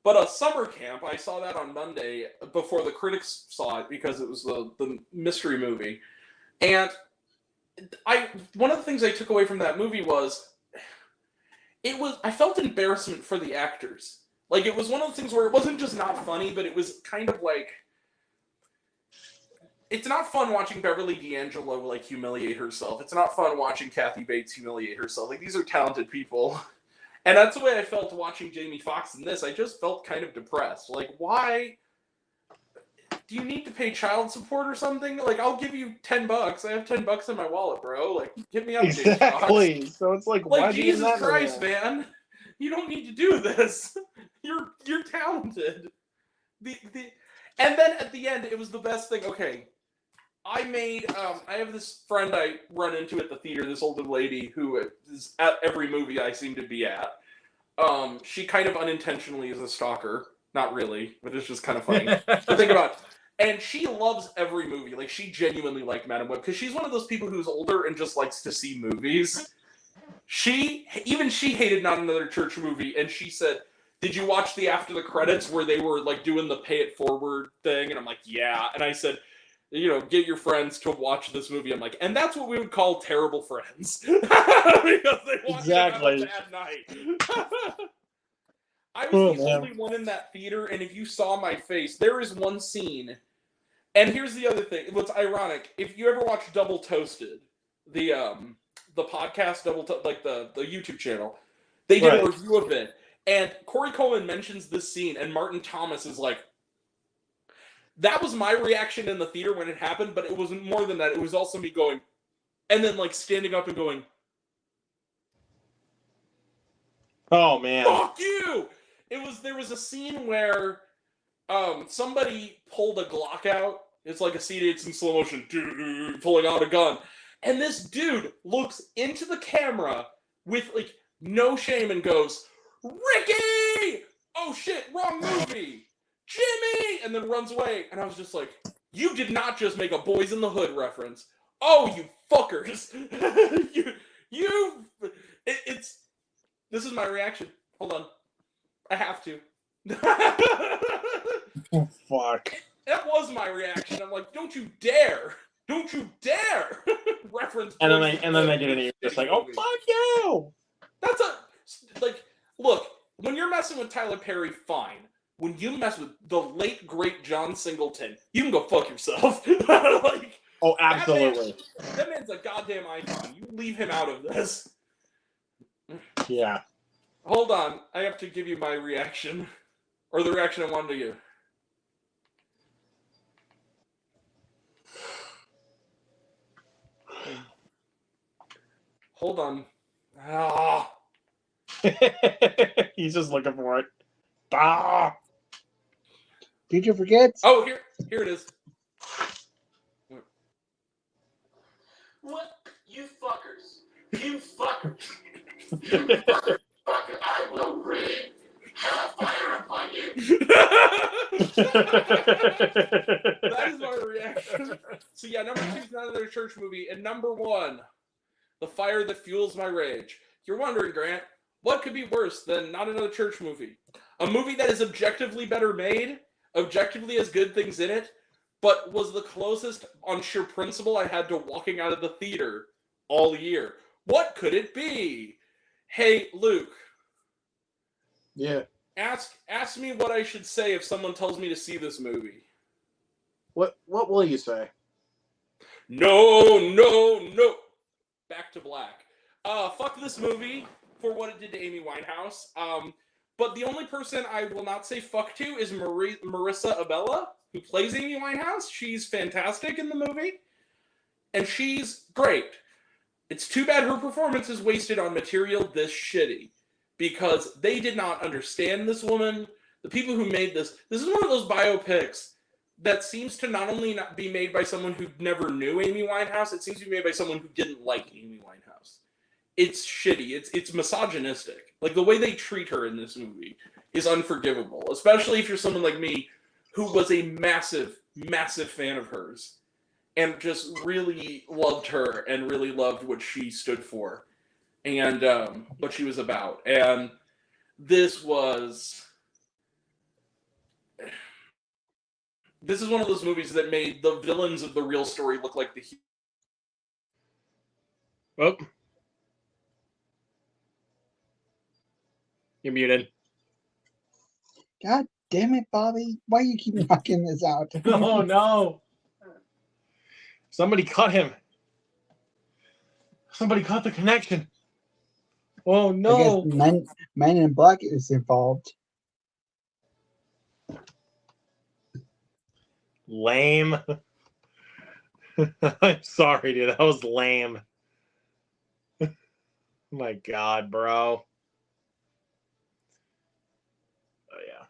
But Summer Camp, I saw that on Monday before the critics saw it because it was the mystery movie. And one of the things I took away from that movie was I felt embarrassment for the actors. Like, it was one of the things where it wasn't just not funny, but it was kind of like, it's not fun watching Beverly D'Angelo like humiliate herself. It's not fun watching Kathy Bates humiliate herself. Like, these are talented people. And that's the way I felt watching Jamie Foxx in this. I just felt kind of depressed. Like, why? do you need to pay child support or something? Like, I'll give you $10. I have $10 in my wallet, bro. Like, hit me up. Exactly. So it's like, why Jesus Christ, man. You don't need to do this. You're talented. And then at the end, it was the best thing. Okay, I have this friend I run into at the theater, this older lady who is at every movie I seem to be at. She kind of unintentionally is a stalker. Not really, but it's just kind of funny to think about. And she loves every movie. Like, she genuinely liked Madame Web, because she's one of those people who's older and just likes to see movies. She hated Not Another Church Movie, and she said, did you watch the after the credits where they were like doing the pay it forward thing? And I'm like, yeah. And I said, get your friends to watch this movie. I'm like, and that's what we would call terrible friends. Because they watched it on a bad night. I was the only one in that theater, and if you saw my face, there is one scene. And here's the other thing. What's ironic, if you ever watch Double Toasted, the podcast, like the YouTube channel, they did a review of it. And Corey Coleman mentions this scene, and Martin Thomas is like, that was my reaction in the theater when it happened, but it wasn't more than that. It was also me going, and then like standing up and going, oh man, fuck you! There was a scene where somebody pulled a Glock out. It's like a CD8 in slow motion, pulling out a gun. And this dude looks into the camera with like no shame and goes, Ricky! Oh shit, wrong movie! Jimmy! And then runs away. And I was just like, you did not just make a Boys in the Hood reference. Oh, you fuckers! This is my reaction. Hold on. I have to. Oh, fuck. That was my reaction. I'm like, don't you dare! Don't you dare! Reference. And then they did it, and you're just like, oh, fuck you! That's look, when you're messing with Tyler Perry, fine. When you mess with the late, great John Singleton, you can go fuck yourself. Like, oh, absolutely. That man's a goddamn icon. You leave him out of this. Yeah. Hold on. I have to give you my reaction. Or the reaction I wanted to give. Hold on. Ah. He's just looking for it. Ah. Did you forget? Oh, here it is. What? You fuckers. You fuckers. You fucker. I will rain hellfire upon you. That is my reaction. So yeah, number 2 is Not Another Church Movie, and number 1, The Fire That Fuels My Rage. You're wondering, Grant, what could be worse than Not Another Church Movie? A movie that is objectively better made, objectively has good things in it, but was the closest on sheer principle I had to walking out of the theater all year. What could it be? Hey, Luke. Yeah. Ask me what I should say if someone tells me to see this movie. What will you say? No. Back to Black. Fuck this movie for what it did to Amy Winehouse. But the only person I will not say fuck to is Marissa Abella, who plays Amy Winehouse. She's fantastic in the movie. And she's great. It's too bad her performance is wasted on material this shitty. Because they did not understand this woman. The people who made this is one of those biopics that seems to not only not be made by someone who never knew Amy Winehouse, it seems to be made by someone who didn't like Amy Winehouse. It's shitty. It's misogynistic. Like, the way they treat her in this movie is unforgivable. Especially if you're someone like me who was a massive, massive fan of hers. And just really loved her and really loved what she stood for. And what she was about. And this is one of those movies that made the villains of the real story look like the... Oh. You're muted. God damn it, Bobby. Why you keep knocking this out? Oh, no. Somebody cut him. Somebody cut the connection. Oh, no. I guess Man in Black is involved. Lame. I'm sorry, dude. That was lame. My God, bro. Oh, yeah.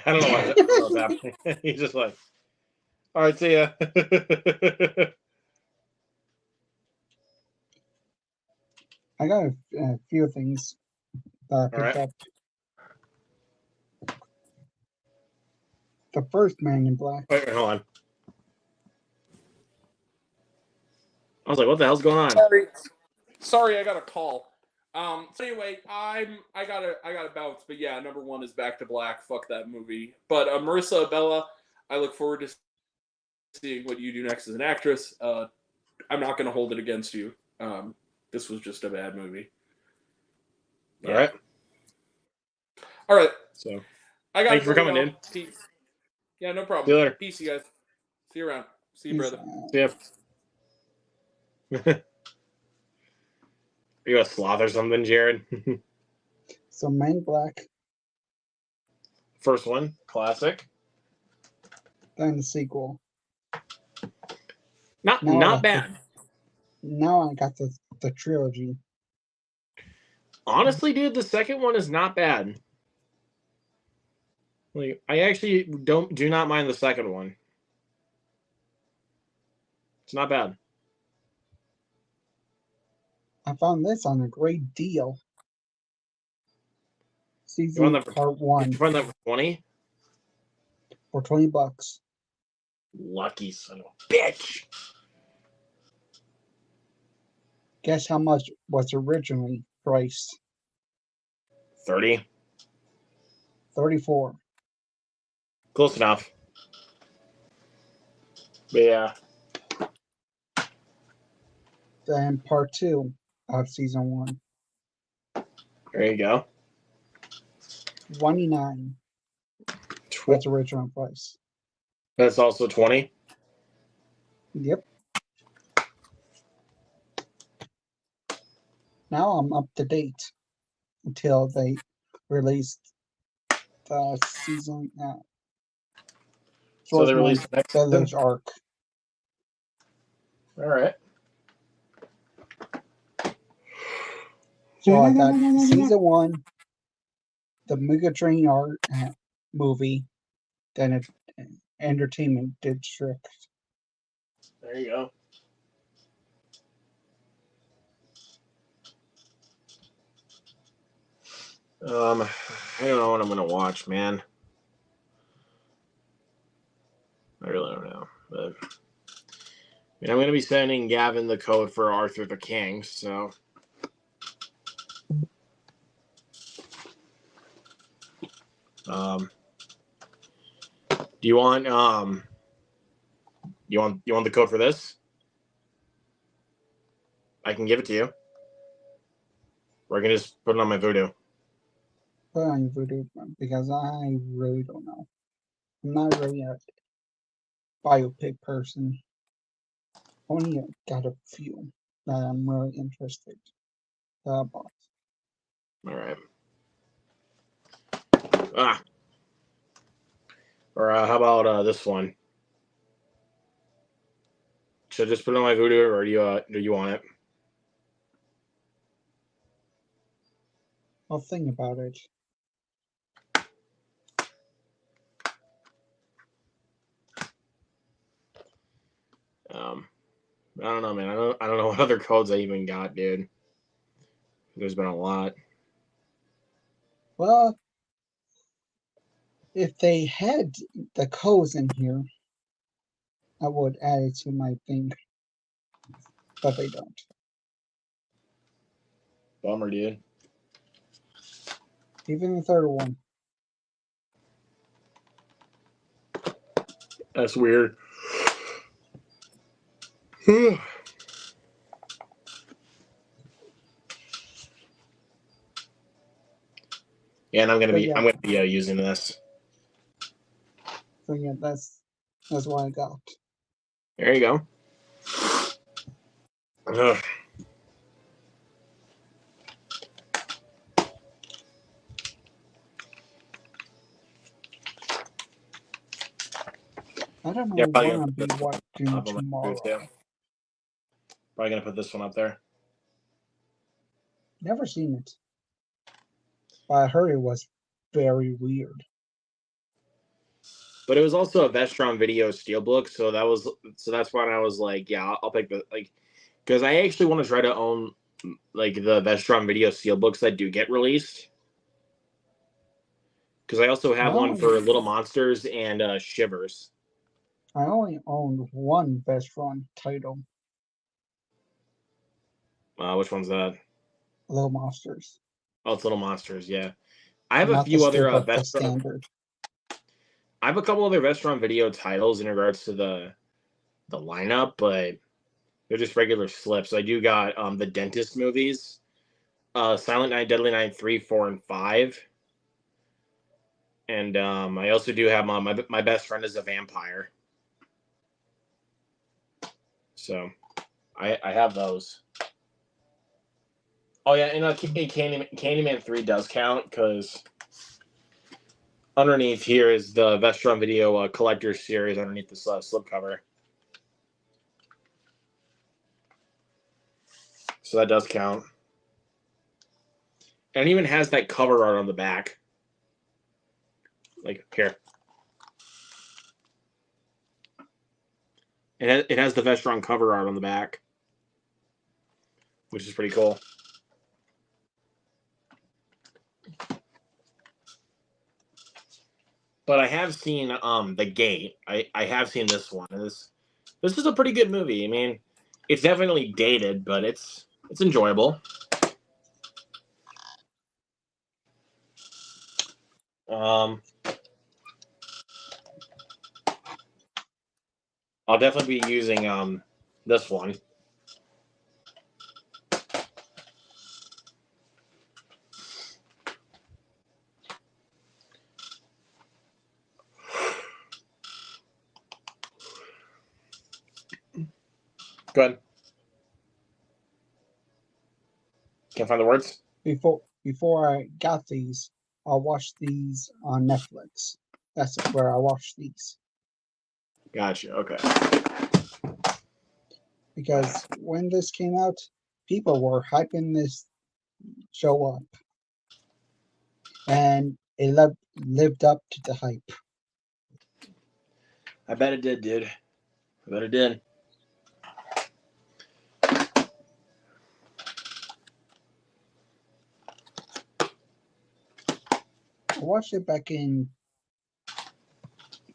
I don't know what's happening. He's just like, all right, see ya. I got a few things that I picked right. up. The first Man in Black. Wait, hold on. I was like, what the hell's going on? Sorry, I got a call. So anyway, I gotta bounce, but yeah, number one is Back to Black. Fuck that movie. But Marissa Abella, I look forward to seeing what you do next as an actress. I'm not gonna hold it against you. This was just a bad movie. Yeah. All right. So, I got thanks for coming in. Peace. Yeah, no problem. See you later. Peace, you guys. See you around. See you, Peace brother. out. See ya. Are you a sloth or something, Jared? So Man in Black, First one, classic. then the sequel. Not Now I got bad. Now I got the trilogy. Honestly, dude, the second one is not bad. Like, I actually do not mind the second one. It's not bad. I found this on a great deal. You Season found that Part 1 you found that for 20? for $20. Lucky son of a bitch. Guess how much was originally priced? 30. $34. Close enough. But yeah. Then Part 2 of Season 1, There you go. $29. That's original price. That's also 20. Yep. Now I'm up to date until they released the season. So they released the next Village season? arc. All right. So I got Season 1, the Mega Train art movie, then Entertainment District. There you go. I don't know what I'm gonna watch, man. I really don't know, but I mean, I'm gonna be sending Gavin the code for Arthur the King, so do you want you want the code for this? I can give it to you. Or I can just put it on my Voodoo. Put on your Voodoo because I really don't know. I'm not really a biopic person. Only got a few that I'm really interested about. All right. Or how about this one? Should I just put it on my Voodoo, or do you want it? I'll think about it. I don't know, man. I don't know what other codes I even got, dude. There's been a lot. Well, if they had the codes in here, I would add it to my thing, but they don't. Bummer, dude. Even the third one. That's weird. Yeah, and I'm gonna be using this. So yeah, that's what I got. There you go. Ugh. I don't know Yeah, what probably I'll gonna be put watching up on my tomorrow. screen, too. Probably gonna put this one up there. Never seen it. But I heard it was very weird. But it was also a Vestron Video Steelbook, so that's why I was like, yeah, I'll pick the because I actually want to try to own like the Vestron Video Steelbooks that do get released. Because I also have one for Little Monsters and Shivers. I only owned one Vestron title. Which one's that? Little Monsters. Oh, it's Little Monsters. Yeah, I have a Not few the other Steelbook, the Vestron. standard. I have a couple other Vestron Video titles in regards to the lineup, but they're just regular slips. I do got the Dentist movies, Silent Night, Deadly Night 3, 4, and 5. And I also do have my best friend is a vampire. So I have those. Oh, yeah, and Candyman 3 does count because underneath here is the Vestron Video Collector's Series underneath this slipcover. So that does count. And it even has that cover art on the back. Like, here. It has the Vestron cover art on the back, which is pretty cool. But I have seen The Gate. I have seen this one. This is a pretty good movie. I mean, it's definitely dated, but it's enjoyable. I'll definitely be using this one. Go ahead. Can't find the words? Before I got these, I watched these on Netflix. That's where I watched these. Gotcha. Okay. Because when this came out, people were hyping this show up. And it lived up to the hype. I bet it did, dude. I bet it did. I watched it back in,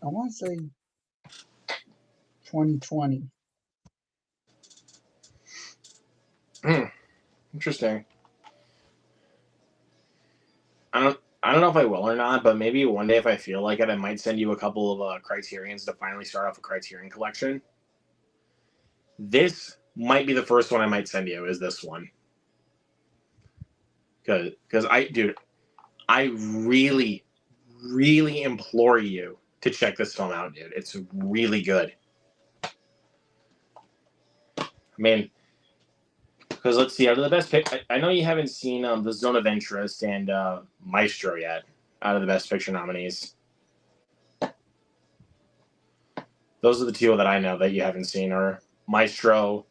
I want to say 2020. Interesting. I don't know if I will or not, but maybe one day if I feel like it, I might send you a couple of Criterions to finally start off a Criterion collection. This might be the first one I might send you. Is this one? Because I really, really implore you to check this film out, dude. It's really good. I mean, because let's see, out of the best pick, I know you haven't seen The Zone of Interest and Maestro yet, out of the Best Picture nominees. Those are the two that I know that you haven't seen, are Maestro,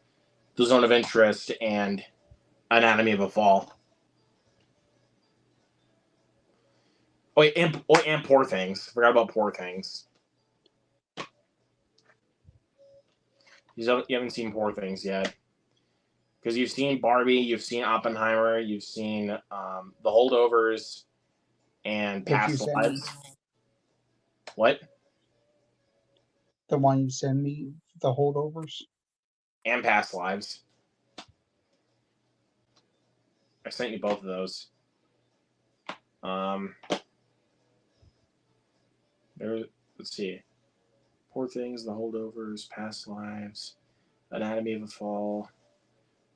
The Zone of Interest, and Anatomy of a Fall. Oh, and Poor Things. Forgot about Poor Things. You haven't seen Poor Things yet. Because you've seen Barbie, you've seen Oppenheimer, you've seen The Holdovers, and Past Lives. What? The one you sent me, The Holdovers? And Past Lives. I sent you both of those. Let's see. Poor Things, The Holdovers, Past Lives, Anatomy of a Fall,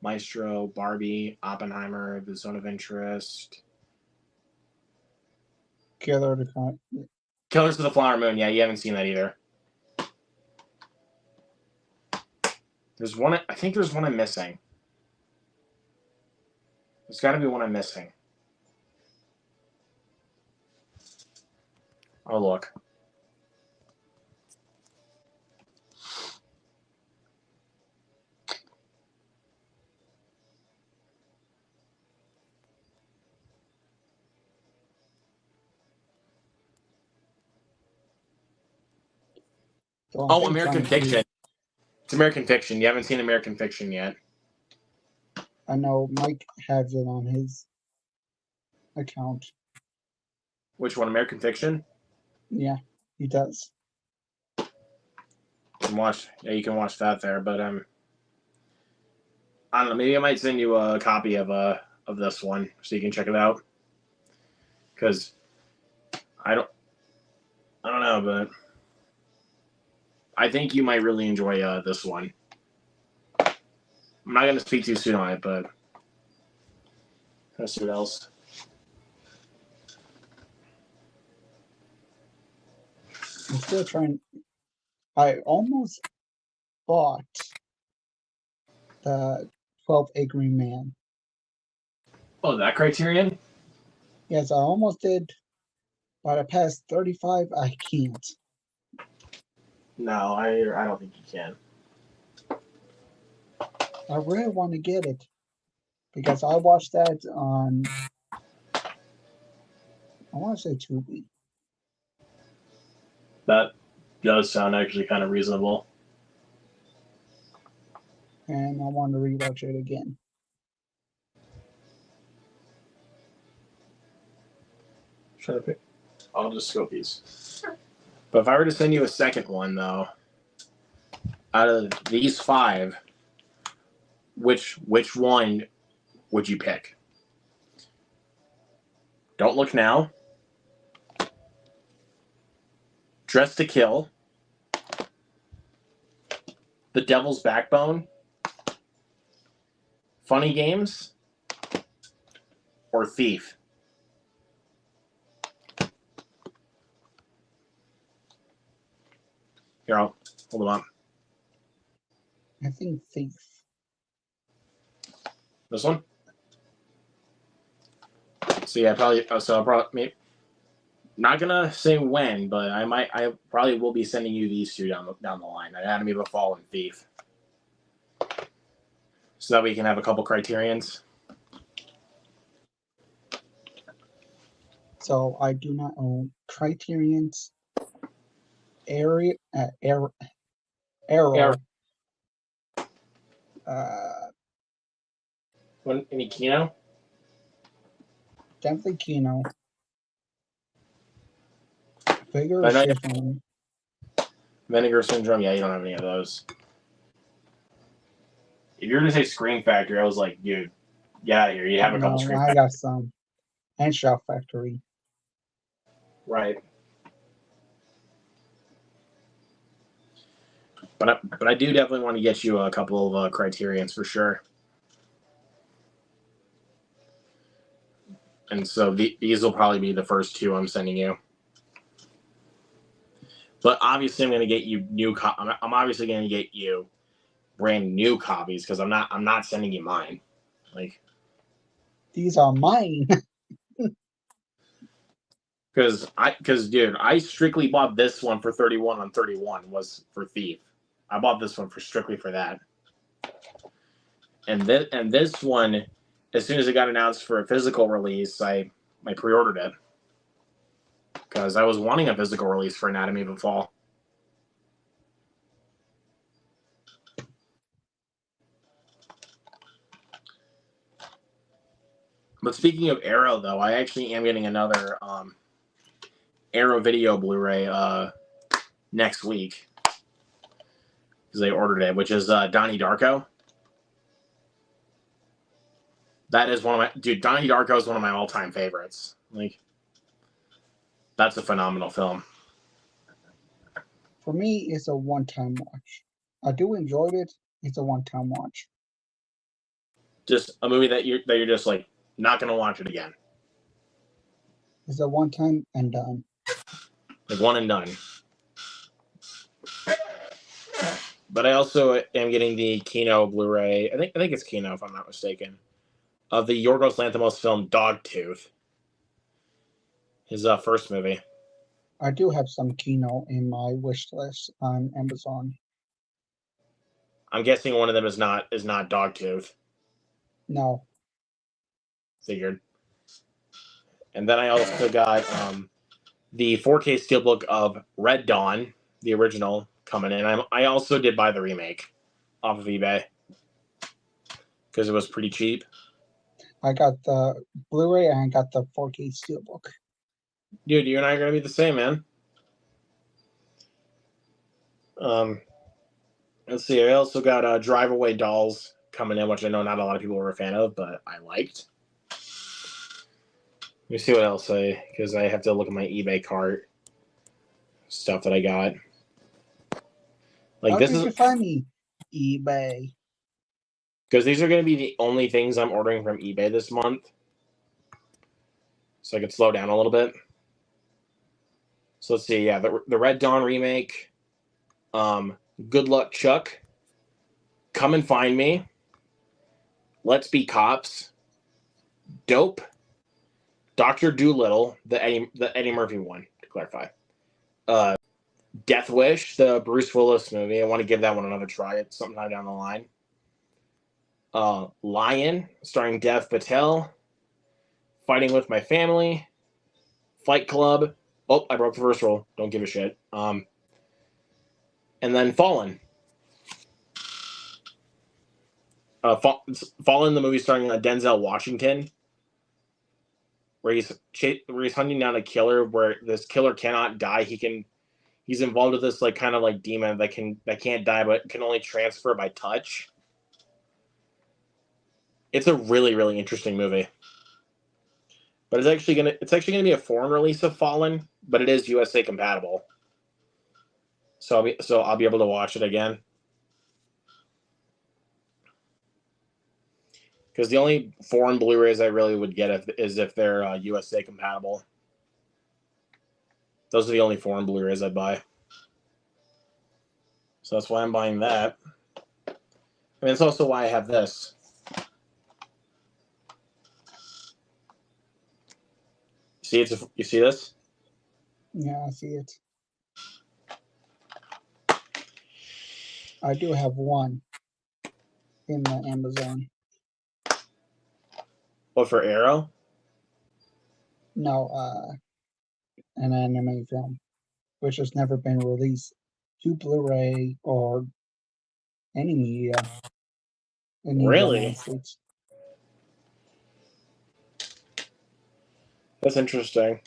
Maestro, Barbie, Oppenheimer, The Zone of Interest. Killers of the Flower Moon. Yeah, you haven't seen that either. There's one. I think there's one I'm missing. There's got to be one I'm missing. Oh, look. So I'm Oh, thinking American trying to- Fiction. It's American Fiction. You haven't seen American Fiction yet. I know Mike has it on his account. Which one? American Fiction? Yeah, he does. You can watch. Yeah, you can watch that there. But I don't know. Maybe I might send you a copy of this one so you can check it out. Because I don't know, but I think you might really enjoy this one. I'm not going to speak too soon on it, but let's see what else. I'm still trying. I almost bought the 12 Angry Man. Oh, that Criterion? Yes, I almost did. But I passed 35. I can't. No, I don't think you can. I really want to get it because I watched that on. I want to say Tubi. That does sound actually kind of reasonable. And I want to rewatch it again. Trying to pick. I'll just scope these. But if I were to send you a second one, though, out of these 5, which one would you pick? Don't Look Now, Dress to Kill, The Devil's Backbone, Funny Games, or Thief? Here, I'll hold them up. I think Thief. This one? So yeah, I'll probably not gonna say when, but I probably will be sending you these 2 down the line. Anatomy of a Fall and Thief. So that we can have a couple criterions. So I do not own Criterion's Arrow. Any Kino? Definitely Kino. Figure I know- Syndrome. Vinegar Syndrome. Yeah, you don't have any of those. If you're gonna say Scream Factory, I was like, dude, get out of here. You have a couple No, Scream I Factory. got some. And Shout Factory. Right. But I do definitely want to get you a couple of criterions for sure. And so these will probably be the first 2 I'm sending you. But obviously, I'm going to get you I'm obviously going to get you brand new copies because I'm not sending you mine. Like, These are mine. because dude, I strictly bought this one for 31 on 31 was for Thief. I bought this one strictly for that. And this one, as soon as it got announced for a physical release, I pre-ordered it because I was wanting a physical release for Anatomy of a Fall. But speaking of Arrow, though, I actually am getting another Arrow video Blu-ray next week because they ordered it, which is Donnie Darko. That is one of my Donnie Darko is one of my all-time favorites. Like, that's a phenomenal film. For me, it's a one-time watch. I do enjoy it. It's a one-time watch. Just a movie that you're just like not gonna watch it again. It's a one-time and done. Like one and done. But I also am getting the Kino Blu-ray. I think it's Kino if I'm not mistaken, of the Yorgos Lanthimos film Dogtooth. His first movie. I do have some Kino in my wish list on Amazon. I'm guessing one of them is not Dogtooth. No. Figured. And then I also got the 4K steelbook of Red Dawn, the original coming in. I also did buy the remake off of eBay because it was pretty cheap. I got the Blu-ray and I got the 4K Steelbook. Dude, you and I are gonna be the same, man. Let's see. I also got Drive Away Dolls coming in, which I know not a lot of people were a fan of, but I liked. Let me see what else because I have to look at my eBay cart stuff that I got. Like How this did is you find me? eBay. because these are going to be the only things I'm ordering from eBay this month, so I could slow down a little bit. So let's see. Yeah, the Red Dawn remake. Good Luck Chuck. Come and Find Me. Let's Be Cops. Dope. Dr. Dolittle, the Eddie Murphy one, to clarify. Death Wish, the Bruce Willis movie. I want to give that one another try. It's sometime down the line. Lion, starring Dev Patel. Fighting with My Family. Fight Club. Oh, I broke the first rule. Don't give a shit. And then Fallen. Fallen, the movie starring Denzel Washington, where he's hunting down a killer. Where this killer cannot die. He's involved with this kind of demon that can't die but can only transfer by touch. It's a really, really interesting movie. But it's actually gonna be a foreign release of Fallen, but it is USA compatible. So I'll be able to watch it again. Because the only foreign Blu-rays I really would get is if they're USA compatible. Those are the only foreign Blu-rays I'd buy. So that's why I'm buying that. I mean, it's also why I have this. You see this? Yeah, I see it. I do have one in the Amazon. What, for Arrow? No, an anime film, which has never been released to Blu-ray or any media in the Really? United States. That's interesting.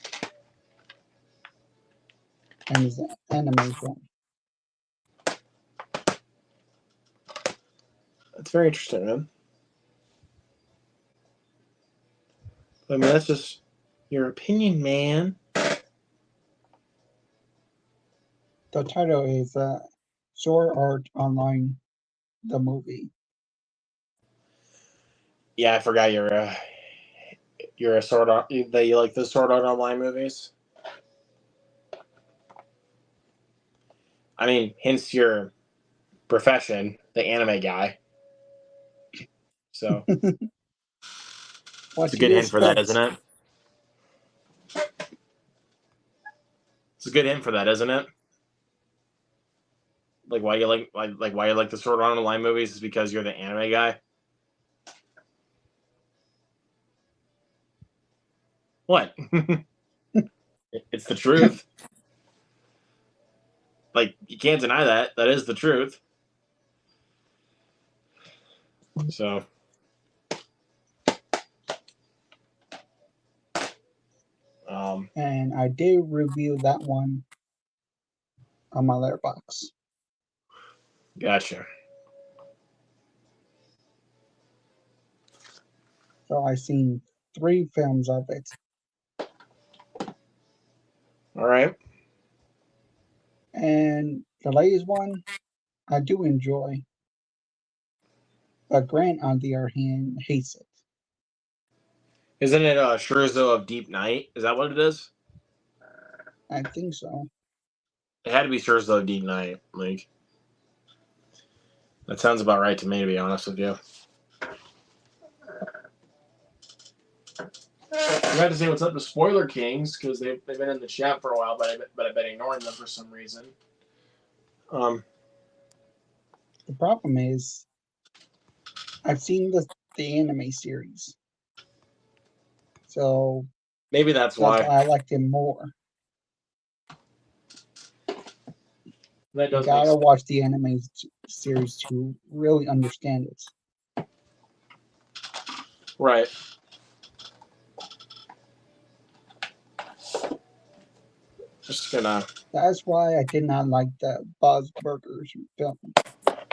And it's an anime film. That's very interesting, man. I mean, that's just your opinion, man. The title is Sword Art Online, the movie. Yeah, I forgot you're a Sword Art, that you like the Sword Art Online movies. I mean, hence your profession, the anime guy. So What it's a do good you hint for that, expect? isn't it? It's a good hint for that, isn't it? Like why you like the Sword Art Online movies is because you're the anime guy. What? It's the truth. Like, you can't deny that. That is the truth. So, And I did review that one on my Letterboxd. gotcha. So I've seen 3 films of it. All right. And the latest one, I do enjoy. But Grant, on the other hand, hates it. Isn't it Scherzo of Deep Night? Is that what it is? I think so. It had to be Scherzo of Deep Night. Like, that sounds about right to me, to be honest with you. I'm about to say what's up to Spoiler Kings because they've been in the chat for a while, but I've been ignoring them for some reason. The problem is, I've seen the anime series, so maybe that's why why. I liked it more. That You does gotta make watch the anime series to really understand it. right. Just gonna. That's why I did not like the Buzz Burgers film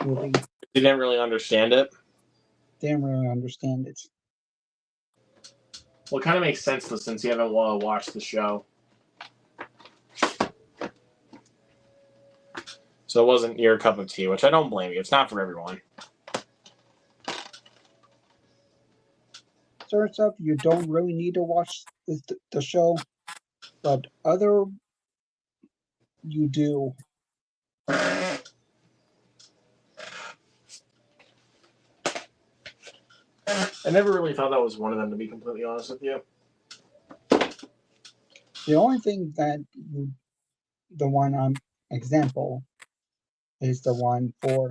movie. You didn't really understand it. Didn't really understand it. Well, it kind of makes sense though, since you haven't watched the show. So it wasn't your cup of tea, which I don't blame you. It's not for everyone. Turns out you don't really need to watch the show, but other you do. I never really thought that was one of them, to be completely honest with you. The only thing that the one example is the one for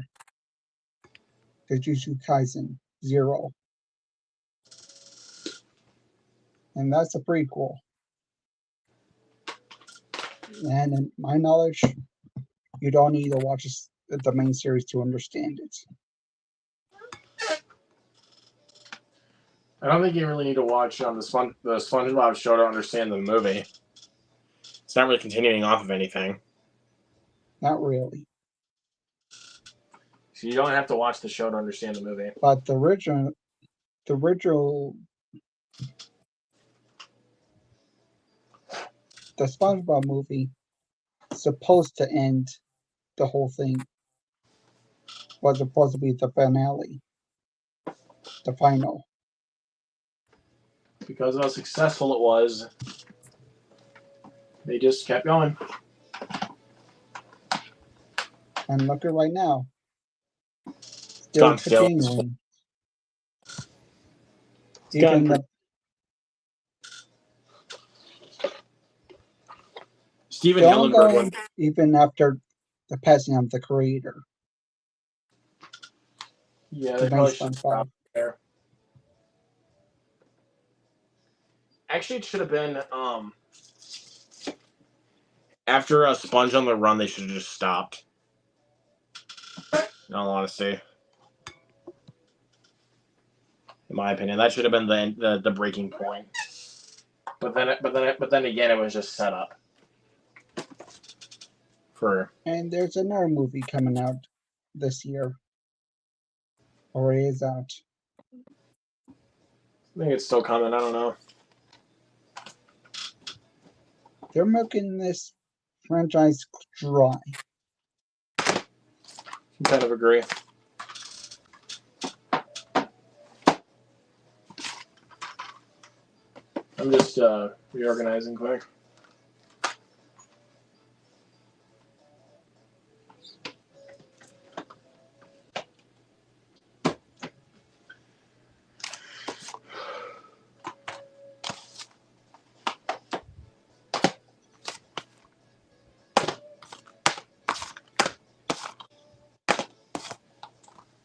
Jujutsu Kaisen 0. And that's a prequel. And in my knowledge, you don't need to watch the main series to understand it. I don't think you really need to watch the SpongeBob show to understand the movie. It's not really continuing off of anything. Not really. So you don't have to watch the show to understand the movie. But the original the SpongeBob movie is supposed to end the whole thing. Was supposed to be the finale. The final. Because of how successful it was, they just kept going. And look at right now. Still continuing. Even the Steven Hillenburg, even after the passing of the creator. Yeah, they probably should stop there. Actually, it should have been after a Sponge on the Run. They should have just stopped. In all honesty, in my opinion, that should have been the breaking point. But then again, it was just set up for. And there's another movie coming out this year. Or it is out. I think it's still coming. I don't know. They're milking this franchise dry. I kind of agree. I'm just reorganizing quick.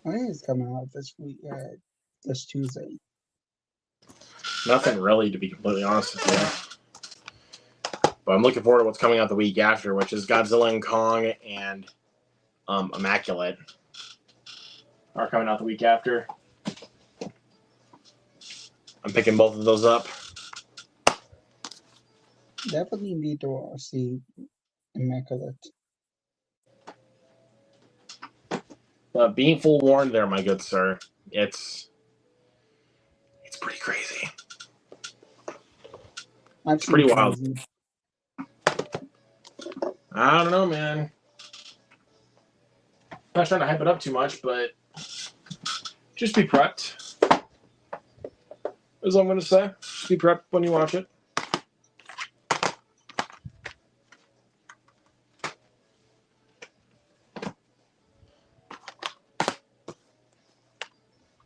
I think it's coming out this week, this Tuesday. Nothing really, to be completely honest with you. But I'm looking forward to what's coming out the week after, which is Godzilla and Kong and Immaculate are coming out the week after. I'm picking both of those up. Definitely need to see Immaculate. But being full warned there, my good sir, it's pretty crazy. It's pretty wild. I don't know, man. I'm not trying to hype it up too much, but just be prepped. Is all I'm going to say. Just be prepped when you watch it.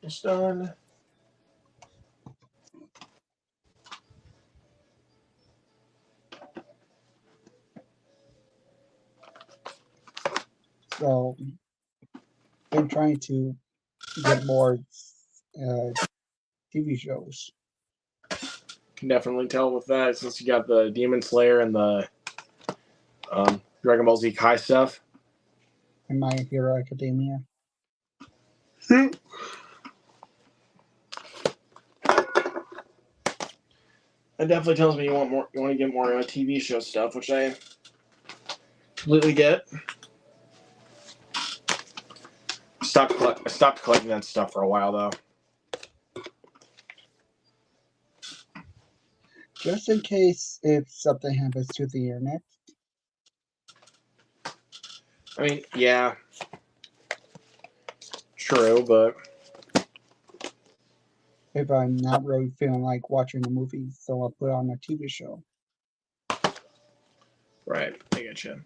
It's done. So, been trying to get more TV shows. Can definitely tell with that, since you got the Demon Slayer and the Dragon Ball Z Kai stuff. and My Hero Academia. That definitely tells me you want more. You want to get more TV show stuff, which I completely get. I stopped collecting that stuff for a while though. Just in case if something happens to the internet. I mean, yeah, true, but If I'm not really feeling like watching a movie, so I'll put on a TV show. right, I get you.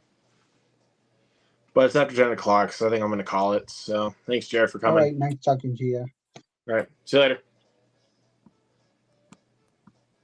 But it's after 10 o'clock, so I think I'm going to call it. So thanks, Jared, for All coming. right, nice talking to you. All right, see you later.